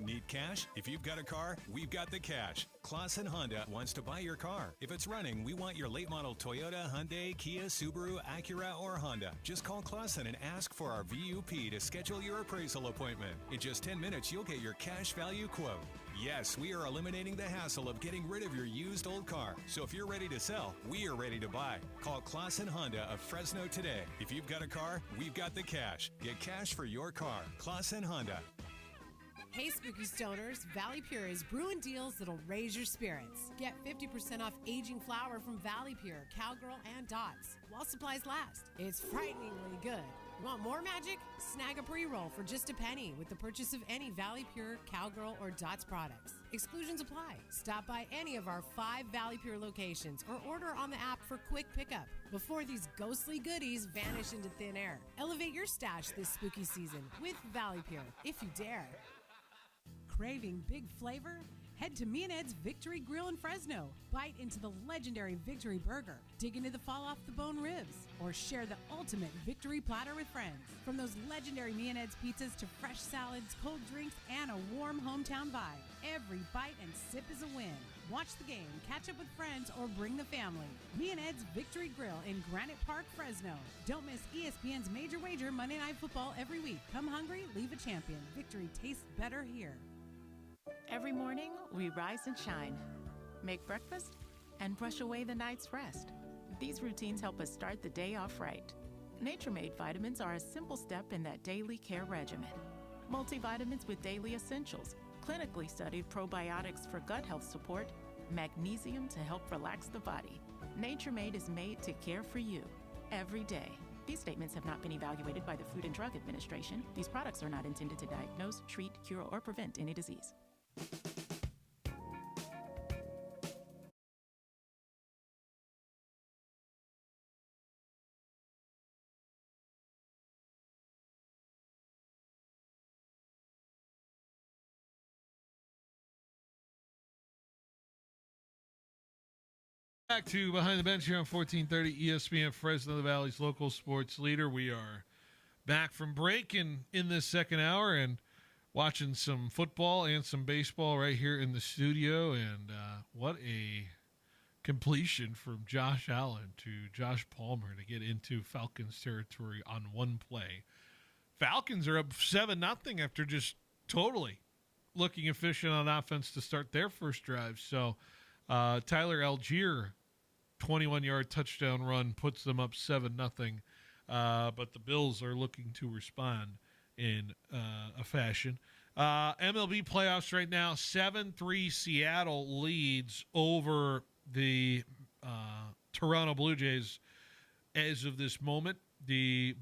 Need cash? If you've got a car, we've got the cash. Clausen Honda wants to buy your car. If it's running, we want your late model Toyota, Hyundai, Kia, Subaru, Acura, or Honda. Just call Clausen and ask for our VUP to schedule your appraisal appointment. In just 10 minutes, you'll get your cash value quote. Yes, we are eliminating the hassle of getting rid of your used old car. So if you're ready to sell, we are ready to buy. Call Clausen Honda of Fresno today. If you've got a car, we've got the cash. Get cash for your car. Clausen Honda. Hey, Spooky Stoners, Valley Pure is brewing deals that'll raise your spirits. Get 50% off aging flour from Valley Pure, Cowgirl, and Dots while supplies last. It's frighteningly good. Want more magic? Snag a pre-roll for just a penny with the purchase of any Valley Pure, Cowgirl, or Dots products. Exclusions apply. Stop by any of our 5 Valley Pure locations or order on the app for quick pickup before these ghostly goodies vanish into thin air. Elevate your stash this spooky season with Valley Pure, if you dare. Craving big flavor? Head to Me and Ed's Victory Grill in Fresno. Bite into the legendary Victory Burger. Dig into the fall-off-the-bone ribs. Or share the ultimate Victory Platter with friends. From those legendary Me and Ed's pizzas to fresh salads, cold drinks, and a warm hometown vibe. Every bite and sip is a win. Watch the game, catch up with friends, or bring the family. Me and Ed's Victory Grill in Granite Park, Fresno. Don't miss ESPN's Major Wager Monday Night Football every week. Come hungry, leave a champion. Victory tastes better here. Every morning, we rise and shine, make breakfast, and brush away the night's rest. These routines help us start the day off right. Nature-made vitamins are a simple step in that daily care regimen. Multivitamins with daily essentials, clinically studied probiotics for gut health support, magnesium to help relax the body. Nature-made is made to care for you every day. These statements have not been evaluated by the Food and Drug Administration. These products are not intended to diagnose, treat, cure, or prevent any disease. Back to Behind the Bench here on 1430 ESPN, Fresno, the Valley's local sports leader. We are back from break in this second hour and watching some football and some baseball right here in the studio. And what a completion from Josh Allen to Josh Palmer to get into Falcons territory on one play. Falcons are up 7-0 after just totally looking efficient on offense to start their first drive. So Tyler Algier, 21-yard touchdown run, puts them up 7-0. But the Bills are looking to respond in a fashion. MLB playoffs right now, 7-3 Seattle leads over the Toronto Blue Jays as of this moment. The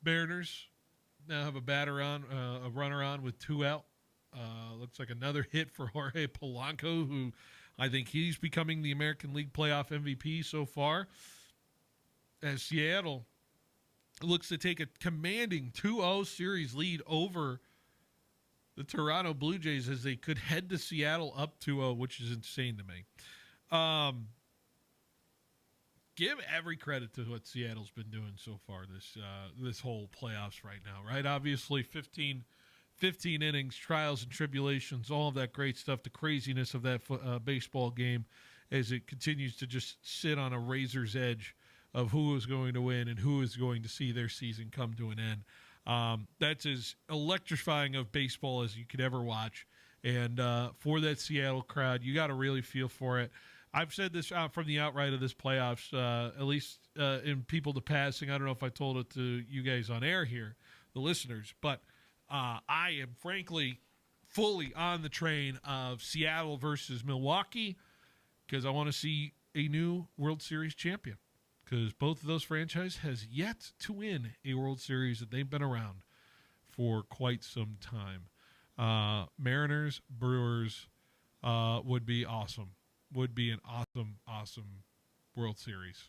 Mariners now have a runner on with 2 out. Looks like another hit for Jorge Polanco, who I think he's becoming the American League playoff MVP so far. As Seattle looks to take a commanding 2-0 series lead over the Toronto Blue Jays as they could head to Seattle up 2-0, which is insane to me. Give every credit to what Seattle's been doing so far this whole playoffs right now, right? Obviously, 15 innings, trials and tribulations, all of that great stuff, the craziness of that baseball game as it continues to just sit on a razor's edge of who is going to win and who is going to see their season come to an end. That's as electrifying of baseball as you could ever watch. And for that Seattle crowd, you got to really feel for it. I've said this from the outright of this playoffs, at least in people to passing. I don't know if I told it to you guys on air here, the listeners, but I am frankly fully on the train of Seattle versus Milwaukee because I want to see a new World Series champion because both of those franchises has yet to win a World Series that they've been around for quite some time. Mariners, Brewers would be awesome. Would be an awesome World Series.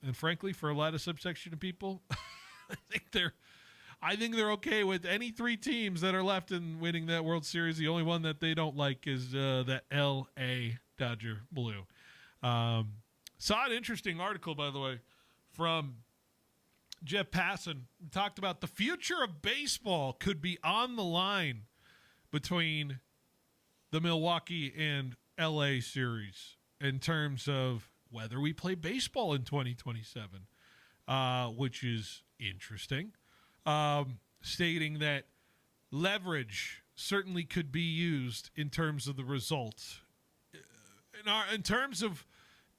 And frankly, for a lot of subsection of people, I think they're okay with any 3 teams that are left in winning that World Series. The only one that they don't like is that L.A. Dodger Blue. Saw an interesting article, by the way, from Jeff Passan. Talked about the future of baseball could be on the line between the Milwaukee and L.A. series in terms of whether we play baseball in 2027, which is interesting. Stating that leverage certainly could be used in terms of the results. In terms of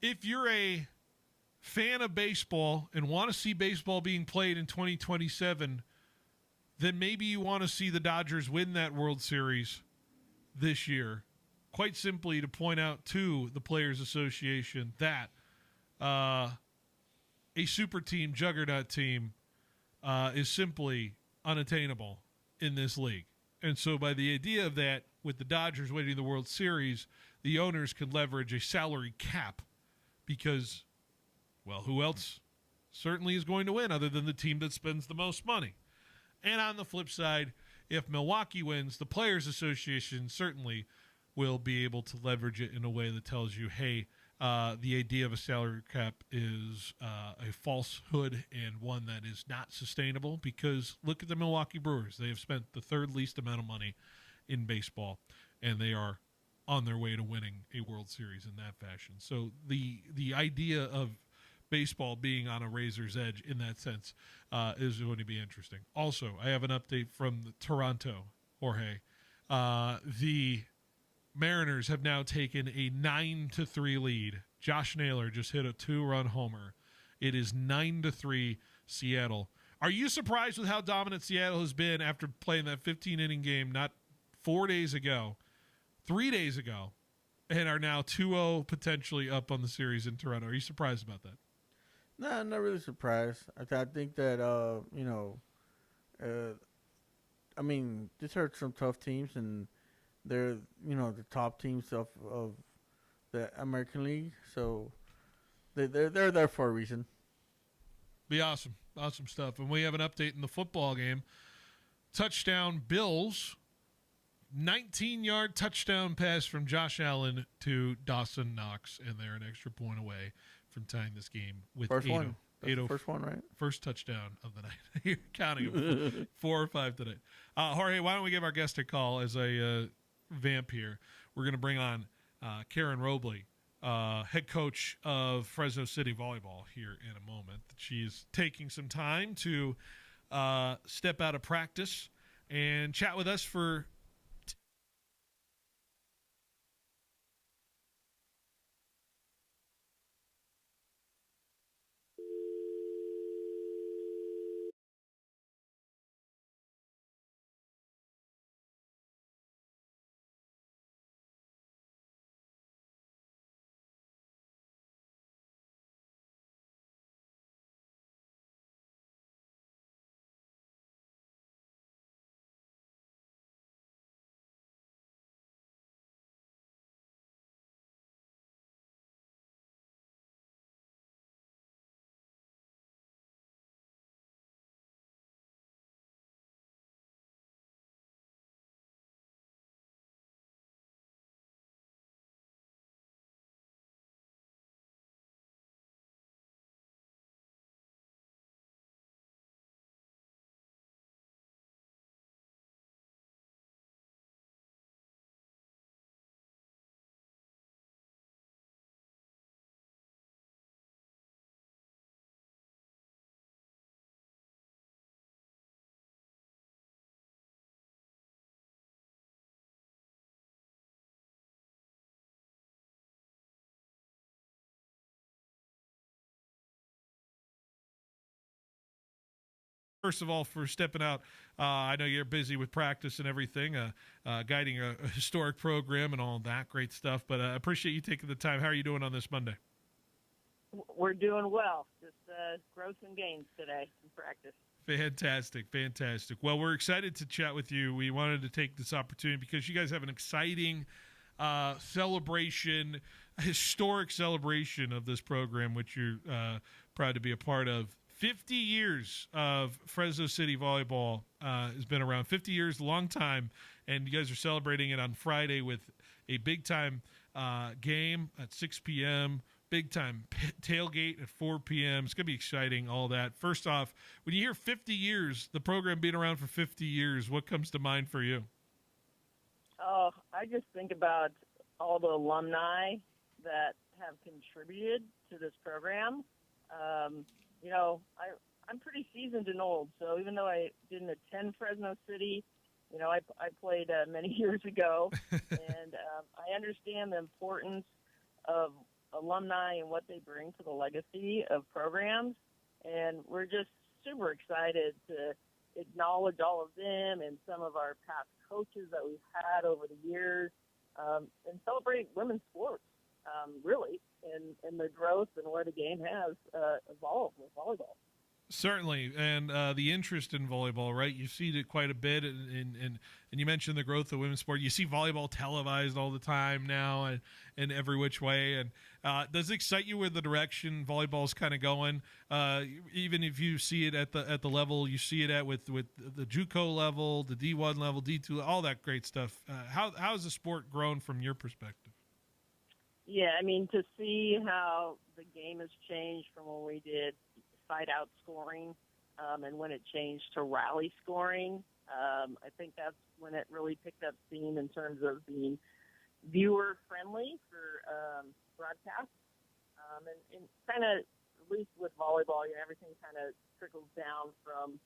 if you're a fan of baseball and want to see baseball being played in 2027, then maybe you want to see the Dodgers win that World Series this year. Quite simply to point out to the Players Association that a super team, juggernaut team, is simply unattainable in this league. And so by the idea of that, with the Dodgers winning the World Series, the owners can leverage a salary cap because, well, who else certainly is going to win other than the team that spends the most money? And on the flip side, if Milwaukee wins, the Players Association certainly will be able to leverage it in a way that tells you, hey, the idea of a salary cap is a falsehood and one that is not sustainable because look at the Milwaukee Brewers. They have spent the 3rd least amount of money in baseball, and they are on their way to winning a World Series in that fashion. So the idea of baseball being on a razor's edge in that sense is going to be interesting. Also, I have an update from Toronto, Jorge. The Mariners have now taken a 9-3 lead. Josh Naylor just hit a 2-run homer. It is 9-3 Seattle. Are you surprised with how dominant Seattle has been after playing that 15-inning game not 4 days ago, 3 days ago, and are now 2-0 potentially up on the series in Toronto? Are you surprised about that? No, I'm not really surprised. I think that, I mean, these are some tough teams, and they're, the top teams of the American League. So they're there for a reason. Be awesome. Awesome stuff. And we have an update in the football game. Touchdown Bills. 19-yard touchdown pass from Josh Allen to Dawson Knox, and they're an extra point away from tying this game with first one. That's the first one, right? First touchdown of the night. You're counting them 4 or 5 tonight. Jorge, why don't we give our guest a call as a vamp here? We're going to bring on Karen Robley, head coach of Fresno City Volleyball, here in a moment. She's taking some time to step out of practice and chat with us for first of all, for stepping out. I know you're busy with practice and everything, guiding a historic program and all that great stuff, but I appreciate you taking the time. How are you doing on this Monday? We're doing well. Just growth and gains today in practice. Fantastic, fantastic. Well, we're excited to chat with you. We wanted to take this opportunity because you guys have an exciting celebration, a historic celebration of this program, which you're proud to be a part of. 50 years of Fresno City Volleyball has been around. 50 years, long time, and you guys are celebrating it on Friday with a big-time game at 6 p.m., big-time tailgate at 4 p.m. It's going to be exciting, all that. First off, when you hear 50 years, the program being around for 50 years, what comes to mind for you? Oh, I just think about all the alumni that have contributed to this program. You know, I'm pretty seasoned and old, so even though I didn't attend Fresno City, you know, I played many years ago, and I understand the importance of alumni and what they bring to the legacy of programs, and we're just super excited to acknowledge all of them and some of our past coaches that we've had over the years, and celebrate women's sports, really, and the growth and where the game has evolved with volleyball. Certainly, and the interest in volleyball, right? You see it quite a bit, and you mentioned the growth of women's sport. You see volleyball televised all the time now, and in every which way. And does it excite you where the direction volleyball's kind of going? Even if you see it at the level you see it at with the JUCO level, the D1 level, D2, all that great stuff. How has the sport grown from your perspective? Yeah, I mean, to see how the game has changed from when we did side-out scoring and when it changed to rally scoring, I think that's when it really picked up steam in terms of being viewer-friendly for broadcast. And kind of, at least with volleyball, you know, everything kind of trickles down from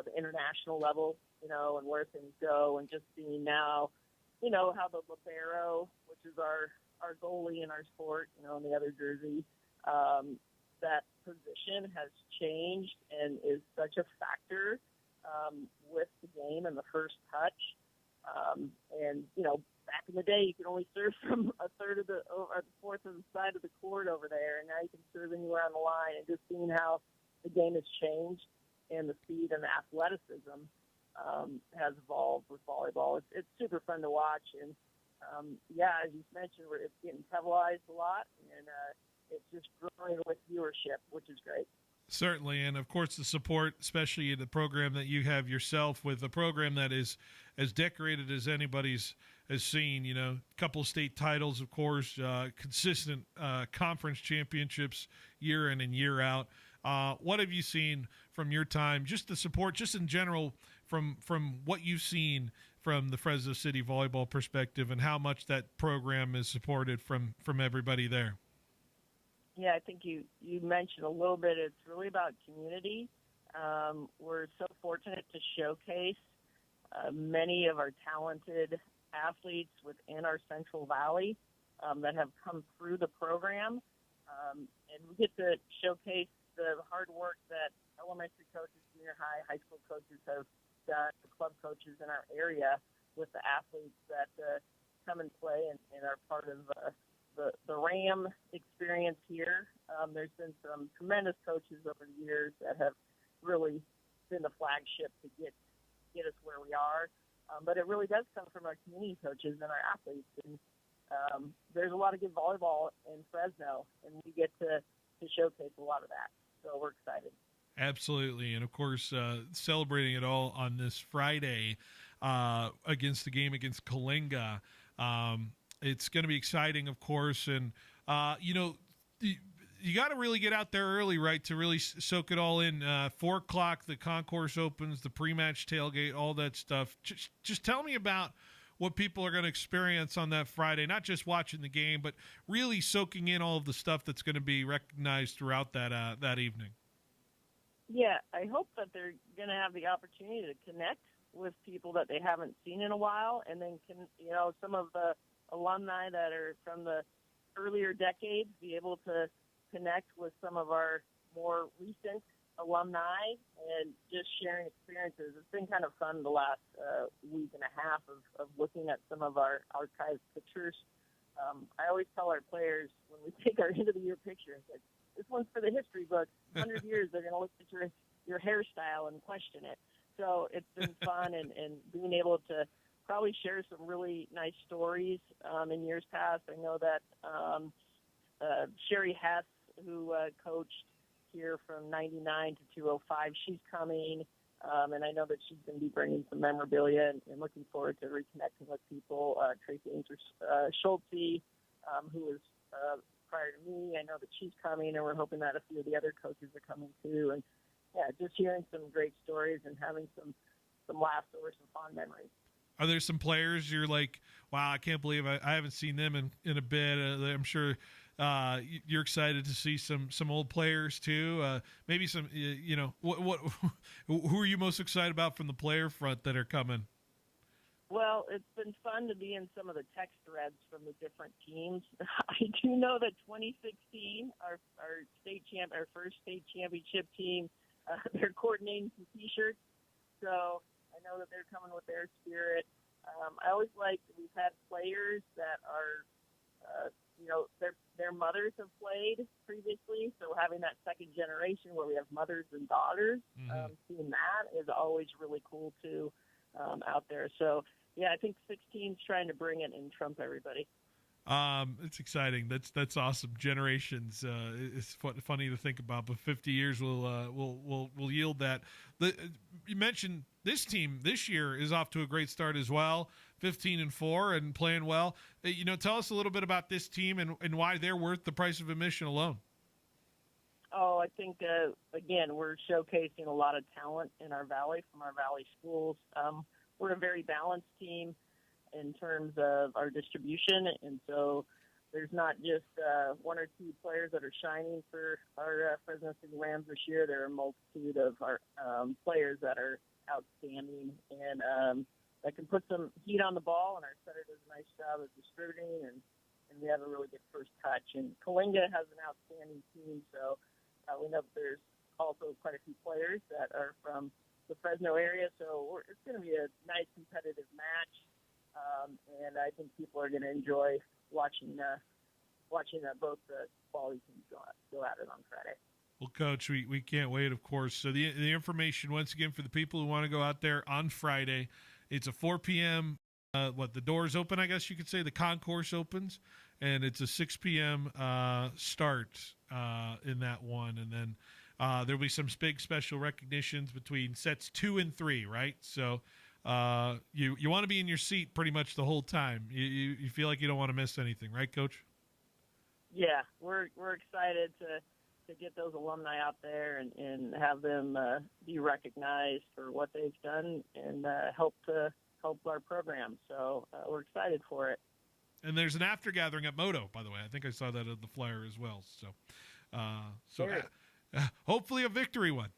the international level, you know, and where things go, and just seeing now, you know, how the libero, which is our goalie in our sport, you know, in the other jersey, that position has changed and is such a factor with the game and the first touch. And, you know, back in the day, you could only serve from a third of or the fourth of the side of the court over there, and now you can serve anywhere on the line. And just seeing how the game has changed and the speed and the athleticism has evolved with volleyball. It's super fun to watch, and yeah, as you mentioned, it's getting televised a lot, and it's just growing with viewership, which is great. Certainly, and of course the support, especially in the program that you have yourself, with a program that is as decorated as anybody's has seen. You know, a couple of state titles, of course, consistent conference championships year in and year out. What have you seen from your time, just the support, just in general, from what you've seen from the Fresno City volleyball perspective, and how much that program is supported from everybody there? Yeah, I think you mentioned a little bit. It's really about community. We're so fortunate to showcase many of our talented athletes within our Central Valley that have come through the program. And we get to showcase the hard work that elementary coaches, junior high school coaches have done, the club coaches in our area with the athletes that come and play and are part of the RAM experience here. There's been some tremendous coaches over the years that have really been the flagship to get us where we are. But it really does come from our community coaches and our athletes. And there's a lot of good volleyball in Fresno, and we get to showcase a lot of that. So we're excited. Absolutely. And, of course, celebrating it all on this Friday against the game against Coalinga. It's going to be exciting, of course. And, you got to really get out there early, right, to really soak it all in. 4 o'clock, the concourse opens, the pre-match tailgate, all that stuff. Just tell me about what people are going to experience on that Friday, not just watching the game, but really soaking in all of the stuff that's going to be recognized throughout that evening. Yeah, I hope that they're going to have the opportunity to connect with people that they haven't seen in a while, and then some of the alumni that are from the earlier decades be able to connect with some of our more recent alumni and just sharing experiences. It's been kind of fun the last week and a half of looking at some of our archived pictures. I always tell our players when we take our end-of-the-year pictures, like, this one's for the history books. 100 years, they're going to look at your hairstyle and question it. So it's been fun and being able to probably share some really nice stories in years past. I know that Sherry Hess, who coached here from 99 to 205, she's coming. And I know that she's going to be bringing some memorabilia and looking forward to reconnecting with people. Tracy Schulte, who was prior to me, I know that she's coming, and we're hoping that a few of the other coaches are coming too. And, yeah, just hearing some great stories and having some laughs over some fond memories. Are there some players you're like, wow, I can't believe I haven't seen them in a bit? I'm sure you're excited to see some old players too. Maybe some, what who are you most excited about from the player front that are coming? Well, it's been fun to be in some of the text threads from the different teams. I do know that 2016, our first state championship team, they're coordinating some T-shirts. So I know that they're coming with their spirit. I always like we've had players that are, their mothers have played previously. So having that second generation where we have mothers and daughters, seeing that is always really cool too out there. So, yeah, I think 16's trying to bring it and trump everybody. It's exciting. That's awesome. Generations. It's funny to think about, but 50 years will yield that. You mentioned this team this year is off to a great start as well. 15-4 and playing well. Tell us a little bit about this team and why they're worth the price of admission alone. Oh, I think again we're showcasing a lot of talent in our valley from our valley schools. We're a very balanced team in terms of our distribution, and so there's not just one or two players that are shining for our Fresno City Rams this year. There are a multitude of our players that are outstanding and that can put some heat on the ball, and our setter does a nice job of distributing, and we have a really good first touch. And Coalinga has an outstanding team, so we know that there's also quite a few players that are from the Fresno area, so it's going to be a nice competitive match. And I think people are going to enjoy watching both the quality teams go at it on Friday. Well, Coach, we can't wait, of course. So the information, once again, for the people who want to go out there on Friday, it's a 4 p.m. The doors open, I guess you could say. The concourse opens, and it's a 6 p.m. Start in that one. And then there'll be some big special recognitions between sets 2 and 3, right? So you want to be in your seat pretty much the whole time. You feel like you don't want to miss anything, right, Coach? Yeah, we're excited to get those alumni out there and have them be recognized for what they've done and help our program. So we're excited for it. And there's an after gathering at Moto, by the way. I think I saw that at the flyer as well. So hopefully a victory one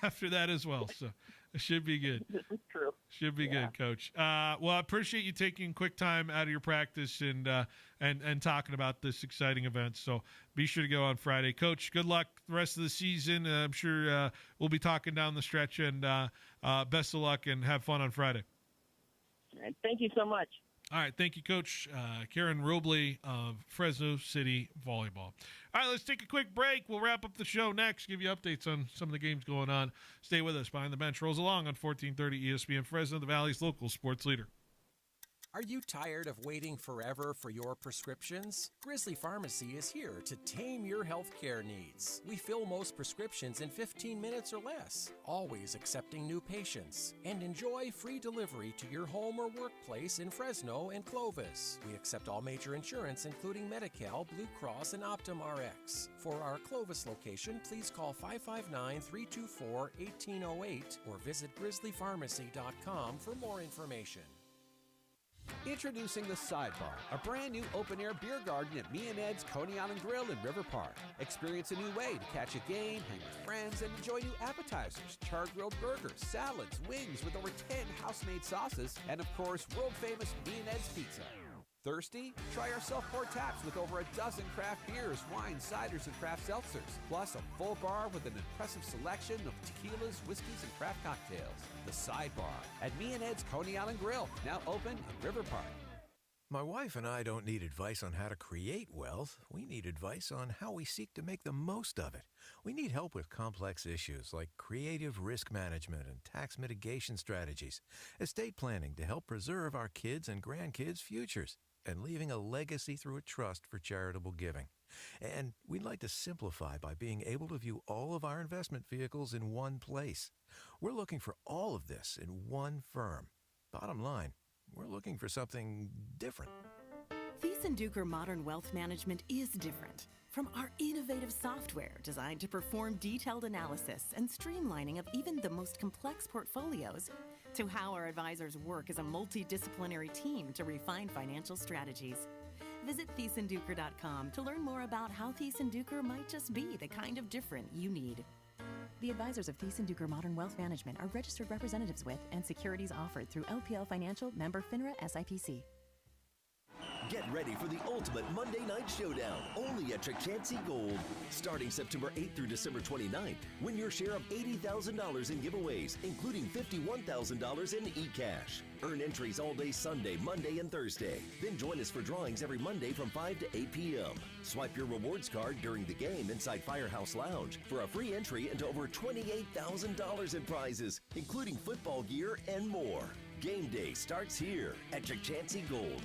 after that as well. So it should be good. This is true. Should be good, Coach. Well, I appreciate you taking quick time out of your practice and talking about this exciting event. So be sure to go on Friday. Coach, good luck the rest of the season. I'm sure we'll be talking down the stretch, and best of luck and have fun on Friday. All right, thank you so much. All right, thank you, Coach Karen Robley of Fresno City Volleyball. All right, let's take a quick break. We'll wrap up the show next, give you updates on some of the games going on. Stay with us. Behind the Bench rolls along on 1430 ESPN Fresno, the Valley's local sports leader. Are you tired of waiting forever for your prescriptions? Grizzly Pharmacy is here to tame your healthcare needs. We fill most prescriptions in 15 minutes or less, always accepting new patients. And enjoy free delivery to your home or workplace in Fresno and Clovis. We accept all major insurance, including Medi-Cal, Blue Cross, and Optum Rx. For our Clovis location, please call 559-324-1808 or visit grizzlypharmacy.com for more information. Introducing The Sidebar, a brand new open-air beer garden at Me and Ed's Coney Island Grill in River Park. Experience a new way to catch a game, hang with friends, and enjoy new appetizers, char-grilled burgers, salads, wings with over 10 house-made sauces, and of course, world-famous Me and Ed's pizza. Thirsty? Try our self-poured taps with over a dozen craft beers, wines, ciders, and craft seltzers. Plus a full bar with an impressive selection of tequilas, whiskeys, and craft cocktails. The Sidebar at Me and Ed's Coney Island Grill, now open in River Park. My wife and I don't need advice on how to create wealth. We need advice on how we seek to make the most of it. We need help with complex issues like creative risk management and tax mitigation strategies, estate planning to help preserve our kids' and grandkids' futures, and leaving a legacy through a trust for charitable giving. And we'd like to simplify by being able to view all of our investment vehicles in one place. We're looking for all of this in one firm. Bottom line, we're looking for something different. Thiessen-Duker Modern Wealth Management is different. From our innovative software designed to perform detailed analysis and streamlining of even the most complex portfolios, to how our advisors work as a multidisciplinary team to refine financial strategies. Visit Thiessen-Duker.com to learn more about how Thiessen-Duker might just be the kind of different you need. The advisors of Thiessen-Duker Modern Wealth Management are registered representatives with and securities offered through LPL Financial, member FINRA SIPC. Get ready for the ultimate Monday Night Showdown, only at Chichancy Gold. Starting September 8th through December 29th, win your share of $80,000 in giveaways, including $51,000 in e-cash. Earn entries all day Sunday, Monday, and Thursday. Then join us for drawings every Monday from 5 to 8 p.m. Swipe your rewards card during the game inside Firehouse Lounge for a free entry into over $28,000 in prizes, including football gear and more. Game day starts here at Chichancy Gold.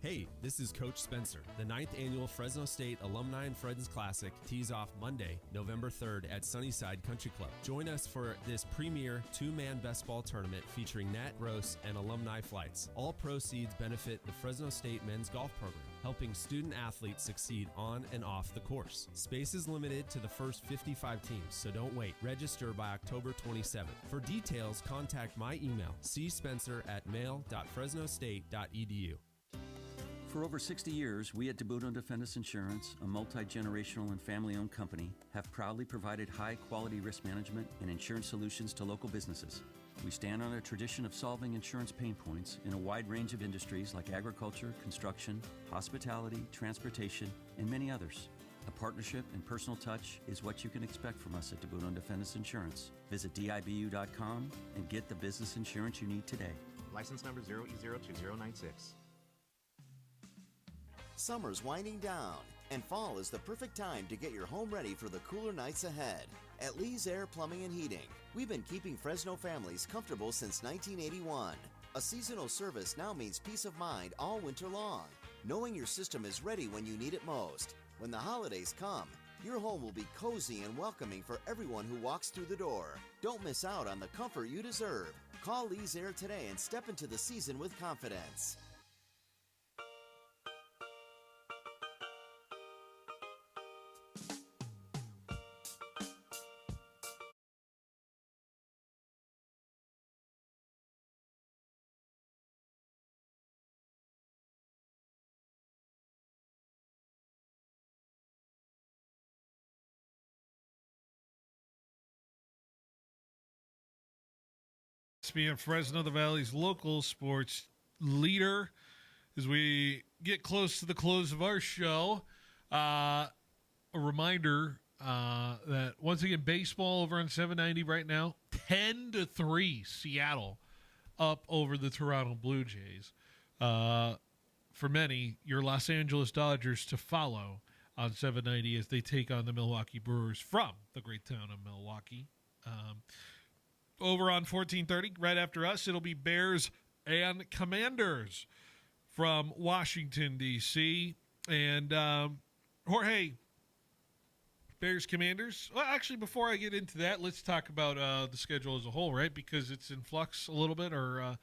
Hey, this is Coach Spencer. The 9th annual Fresno State Alumni and Friends Classic tees off Monday, November 3rd at Sunnyside Country Club. Join us for this premier two-man best ball tournament featuring Nat Gross and alumni flights. All proceeds benefit the Fresno State men's golf program, helping student athletes succeed on and off the course. Space is limited to the first 55 teams, so don't wait. Register by October 27th. For details, contact my email, cspencer@mail.fresnostate.edu. For over 60 years, we at DeBudo and Defendus Insurance, a multi-generational and family-owned company, have proudly provided high-quality risk management and insurance solutions to local businesses. We stand on a tradition of solving insurance pain points in a wide range of industries like agriculture, construction, hospitality, transportation, and many others. A partnership and personal touch is what you can expect from us at DeBudo and Defendus Insurance. Visit DIBU.com and get the business insurance you need today. License number 0E02096. Summer's winding down, and fall is the perfect time to get your home ready for the cooler nights ahead. At Lee's Air Plumbing and Heating, we've been keeping Fresno families comfortable since 1981. A seasonal service now means peace of mind all winter long, knowing your system is ready when you need it most. When the holidays come, your home will be cozy and welcoming for everyone who walks through the door. Don't miss out on the comfort you deserve. Call Lee's Air today and step into the season with confidence. ESPN Fresno, the Valley's local sports leader. As we get close to the close of our show, a reminder that once again, baseball over on 790 right now, 10-3 Seattle up over the Toronto Blue Jays. For many, your Los Angeles Dodgers to follow on 790 as they take on the Milwaukee Brewers from the great town of Milwaukee. Over on 1430, right after us, it'll be Bears and Commanders from Washington, D.C. And Jorge, Bears, Commanders. Well, actually, before I get into that, let's talk about the schedule as a whole, right? Because it's in flux a little bit, or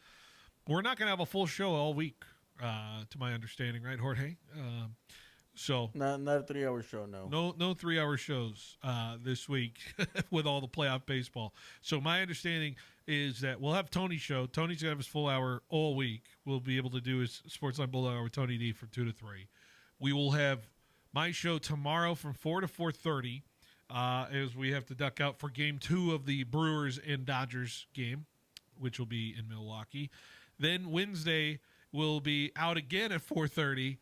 we're not going to have a full show all week, to my understanding, right, Jorge? So not a 3-hour show, no. No 3-hour shows this week with all the playoff baseball. So my understanding is that we'll have Tony's show. Tony's going to have his full hour all week. We'll be able to do his Sportsline Bulldog Hour with Tony D from 2 to 3. We will have my show tomorrow from 4 to 4:30 as we have to duck out for Game 2 of the Brewers and Dodgers game, which will be in Milwaukee. Then Wednesday we'll be out again at 4:30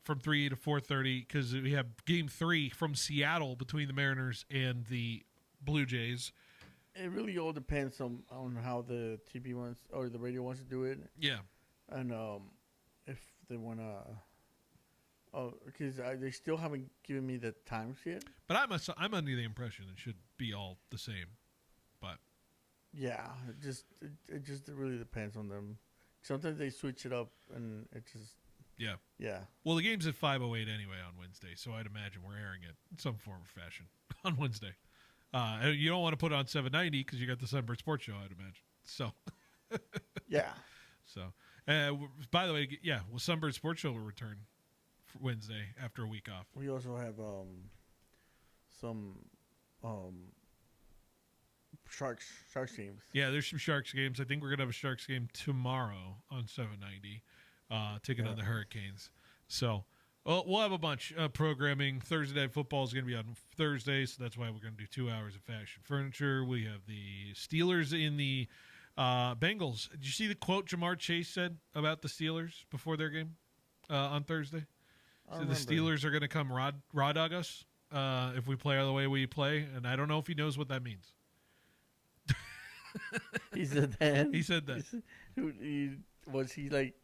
from 3 to 4:30 because we have Game 3 from Seattle between the Mariners and the Blue Jays. It really all depends on how the TV wants or the radio wants to do it. Yeah. And if they want to... Oh, because they still haven't given me the times yet. But I'm under the impression it should be all the same. But yeah, it just really depends on them. Sometimes they switch it up, and it just... Yeah. Well, the game's at 5:08 anyway on Wednesday, so I'd imagine we're airing it in some form or fashion on Wednesday. You don't want to put it on 790 because you got the Sunbird Sports Show, I'd imagine. So, yeah. So, by the way, yeah, well, Sunbird Sports Show will return for Wednesday after a week off. We also have some Sharks games. Yeah, there's some Sharks games. I think we're gonna have a Sharks game tomorrow on 790, taking on the Hurricanes. So. Well, we'll have a bunch of programming. Thursday Night Football is going to be on Thursday, so that's why we're going to do 2 hours of Fashion Furniture. We have the Steelers in the Bengals. Did you see the quote Jamar Chase said about the Steelers before their game on Thursday? So the Steelers are going to come raw dog us if we play the way we play, and I don't know if he knows what that means. He said that? He said that. Was he like...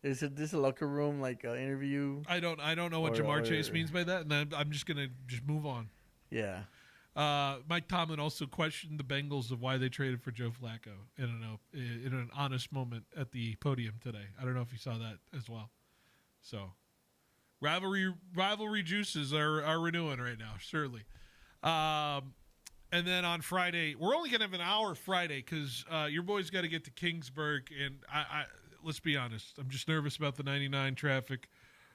Is this a locker room interview? I don't know what Jamar Chase means by that, and I'm just gonna move on. Yeah. Mike Tomlin also questioned the Bengals of why they traded for Joe Flacco in an honest moment at the podium today. I don't know if you saw that as well. So, rivalry juices are renewing right now, certainly. And then on Friday, we're only gonna have an hour Friday because your boys got to get to Kingsburg, and I let's be honest. I'm just nervous about the 99 traffic.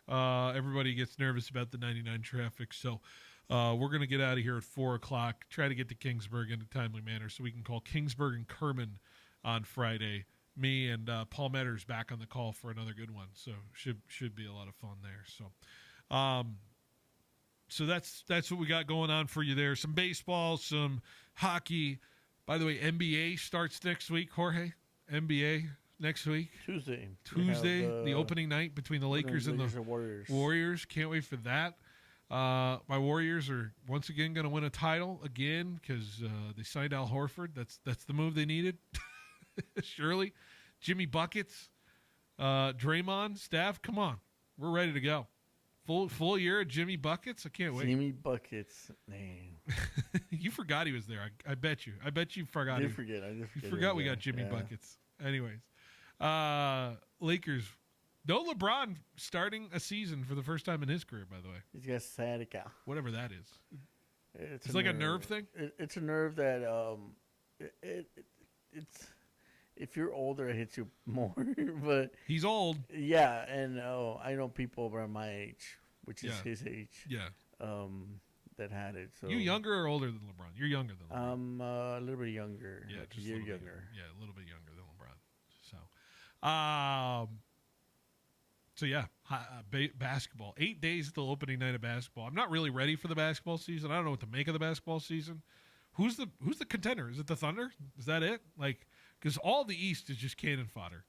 Everybody gets nervous about the 99 traffic. So we're going to get out of here at 4 o'clock, try to get to Kingsburg in a timely manner so we can call Kingsburg and Kerman on Friday. Me and Paul Metter's back on the call for another good one. So should be a lot of fun there. So that's what we got going on for you there. Some baseball, some hockey. By the way, NBA starts next week, Jorge. NBA next week. Tuesday, the opening night between the Lakers and the Warriors. Can't wait for that. My Warriors are once again going to win a title again because they signed Al Horford. That's the move they needed. Surely. Jimmy Buckets, Draymond, Steph, come on. We're ready to go. Full year of Jimmy Buckets. I can't wait. Jimmy Buckets, man. You forgot he was there. I bet you. I bet you forgot. I did forget. You forgot we got Jimmy Buckets. Anyways. Lakers. No LeBron starting a season for the first time in his career, by the way. He's got sciatica. Whatever that is. It's like a nerve thing? It's a nerve that it's if you're older, it hits you more. But he's old. Yeah, and I know people around my age, which is Yeah. his age. Yeah. That had it. So You younger or older than LeBron? You're younger than LeBron. I'm a little bit younger. Yeah, like just a year little bit younger. Yeah, a little bit younger than LeBron. So yeah, basketball. 8 days till opening night of basketball. I'm not really ready for the basketball season. I don't know what to make of the basketball season. Who's the contender? Is it the Thunder? Is that it? Like, because all the East is just cannon fodder.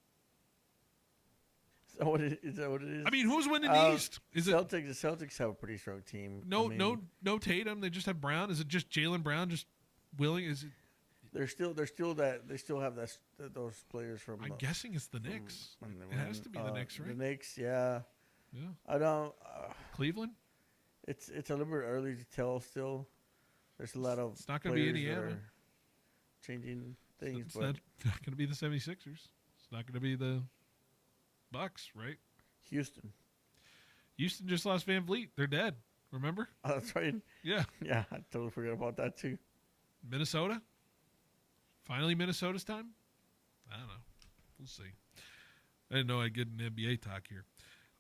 Is that what it is? I mean, who's winning the East? Is Celtics? The Celtics have a pretty strong team. No Tatum. They just have Brown. Is it just Jaylen Brown just willing? Is it? They still have those players from. I'm guessing it's the Knicks. It has to be the Knicks, right? The Knicks, yeah. Yeah. I don't. Cleveland. It's a little bit early to tell. Still, there's a lot of. It's not going to be players that Indiana. are changing things, It's but not going to be the 76ers. It's not going to be the Bucks, right? Houston just lost Van Vliet. They're dead. Remember? Oh, that's right. Yeah. Yeah, I totally forgot about that too. Minnesota. Finally, Minnesota's time. I don't know. We'll see. I didn't know I'd get an NBA talk here.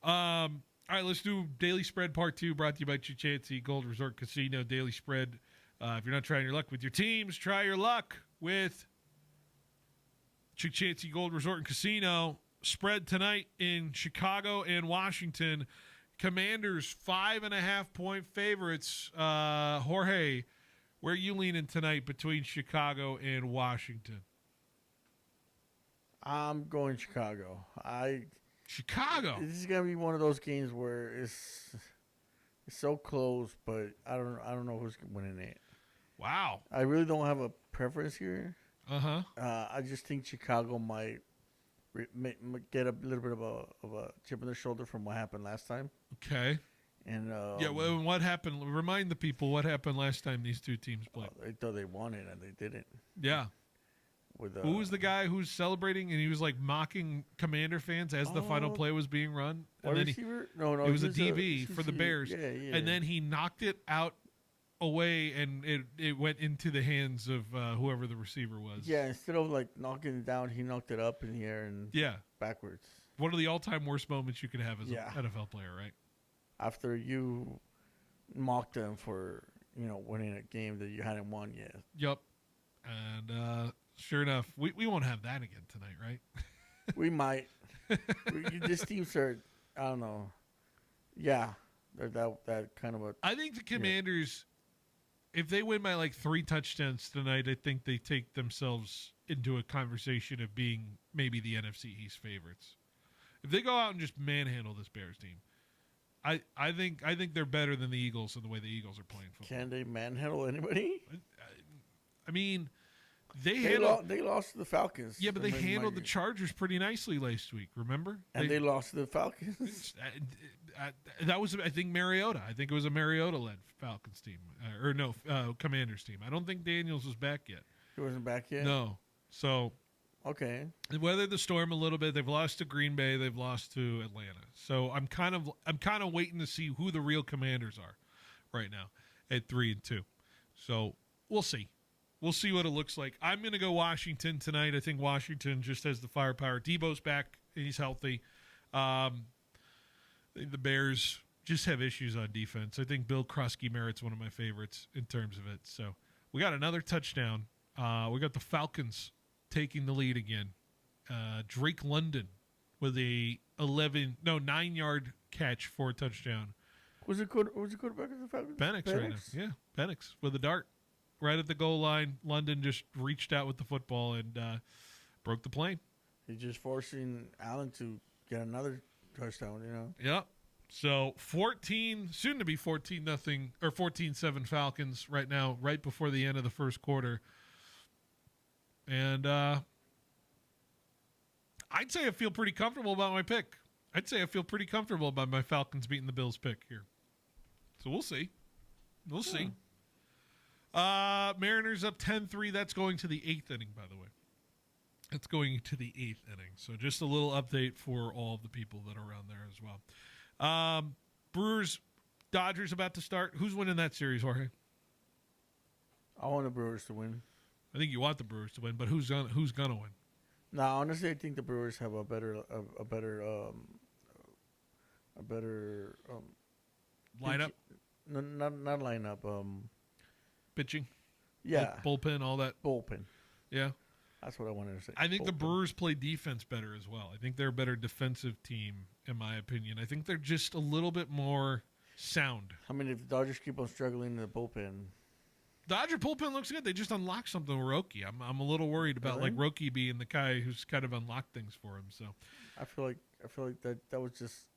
All right, let's do Daily Spread Part 2, brought to you by Chichansey Gold Resort Casino. Daily Spread. If you're not trying your luck with your teams, try your luck with Chichansey Gold Resort and Casino. Spread tonight in Chicago and Washington. Commanders 5.5-point favorites. Jorge, where are you leaning tonight between Chicago and Washington? I'm going Chicago. Chicago. This is gonna be one of those games where it's so close, but I don't know who's winning it. Wow. I really don't have a preference here. Uh-huh. I just think Chicago might get a little bit of a chip on their shoulder from what happened last time. Okay. And well, what happened? Remind the people what happened last time these two teams played. They thought they won it and they didn't. Yeah. With who was the guy who's celebrating and he was like mocking Commander fans as the final play was being run? And then receiver? No, it was a he's DB for the Bears. Yeah. And then he knocked it out away and it went into the hands of whoever the receiver was. Yeah, instead of like knocking it down, he knocked it up in the air and backwards. One of the all-time worst moments you could have as Yeah. an NFL player, right? After you mocked them for, winning a game that you hadn't won yet. Yep. And sure enough, we won't have that again tonight, right? We might. This team's are, I don't know. Yeah, they're that kind of a. I think the Commanders, if they win by like 3 touchdowns tonight, I think they take themselves into a conversation of being maybe the NFC East favorites. If they go out and just manhandle this Bears team, I think they're better than the Eagles in the way the Eagles are playing football. Can they manhandle anybody? I mean, they lost to the Falcons. Yeah, but they handled the Chargers pretty nicely last week. Remember? And they lost to the Falcons. That was, I think, Mariota. I think it was a Mariota-led Falcons team, Commanders team. I don't think Daniels was back yet. He wasn't back yet. No. So. Okay. They weathered the storm a little bit. They've lost to Green Bay. They've lost to Atlanta. So I'm kind of waiting to see who the real Commanders are right now at 3-2. So we'll see. We'll see what it looks like. I'm going to go Washington tonight. I think Washington just has the firepower. Debo's back and he's healthy. I think the Bears just have issues on defense. I think Bill Krusky merits one of my favorites in terms of it. So we got another touchdown. We got the Falcons taking the lead again. Drake London with a 9-yard catch for a touchdown. Was it quarterback of the Falcons? Penix right now. Yeah, Penix with a dart right at the goal line. London just reached out with the football and broke the plane. He's just forcing Allen to get another touchdown, Yep. So soon to be 14-0 or 14-7 Falcons right now, right before the end of the first quarter. And I'd say I feel pretty comfortable about my pick. I'd say I feel pretty comfortable about my Falcons beating the Bills pick here. So we'll see. We'll see. Mariners up 10-3. That's going to the 8th inning, by the way. It's going to the 8th inning. So just a little update for all of the people that are around there as well. Brewers, Dodgers about to start. Who's winning that series, Jorge? I want the Brewers to win. I think you want the Brewers to win, but who's gonna win? No, honestly, I think the Brewers have a better lineup. Not lineup. Pitching. Yeah. Bullpen, all that. Bullpen. Yeah. That's what I wanted to say. I think the Bullpen. Brewers play defense better as well. I think they're a better defensive team, in my opinion. I think they're just a little bit more sound. I mean, if the Dodgers keep on struggling in the bullpen. Dodger bullpen looks good. They just unlocked something with Roki. I'm a little worried about Really? like Roki being the guy who's kind of unlocked things for him. So I feel like that was just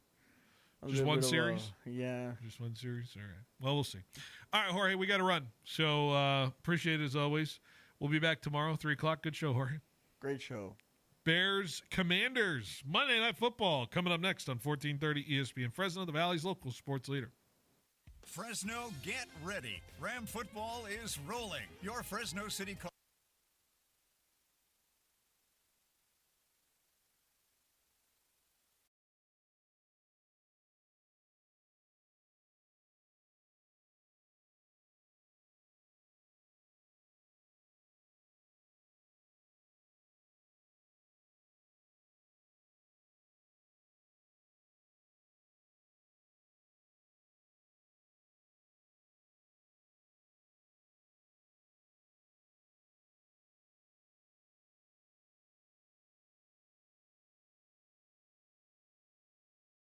one series. Yeah, just one series. All right. Well, we'll see. All right, Jorge, we got to run. So appreciate it as always. We'll be back tomorrow, 3:00. Good show, Jorge. Great show. Bears Commanders Monday Night Football coming up next on 1430 ESPN Fresno, the Valley's local sports leader. Fresno, get ready. Ram football is rolling. Your Fresno City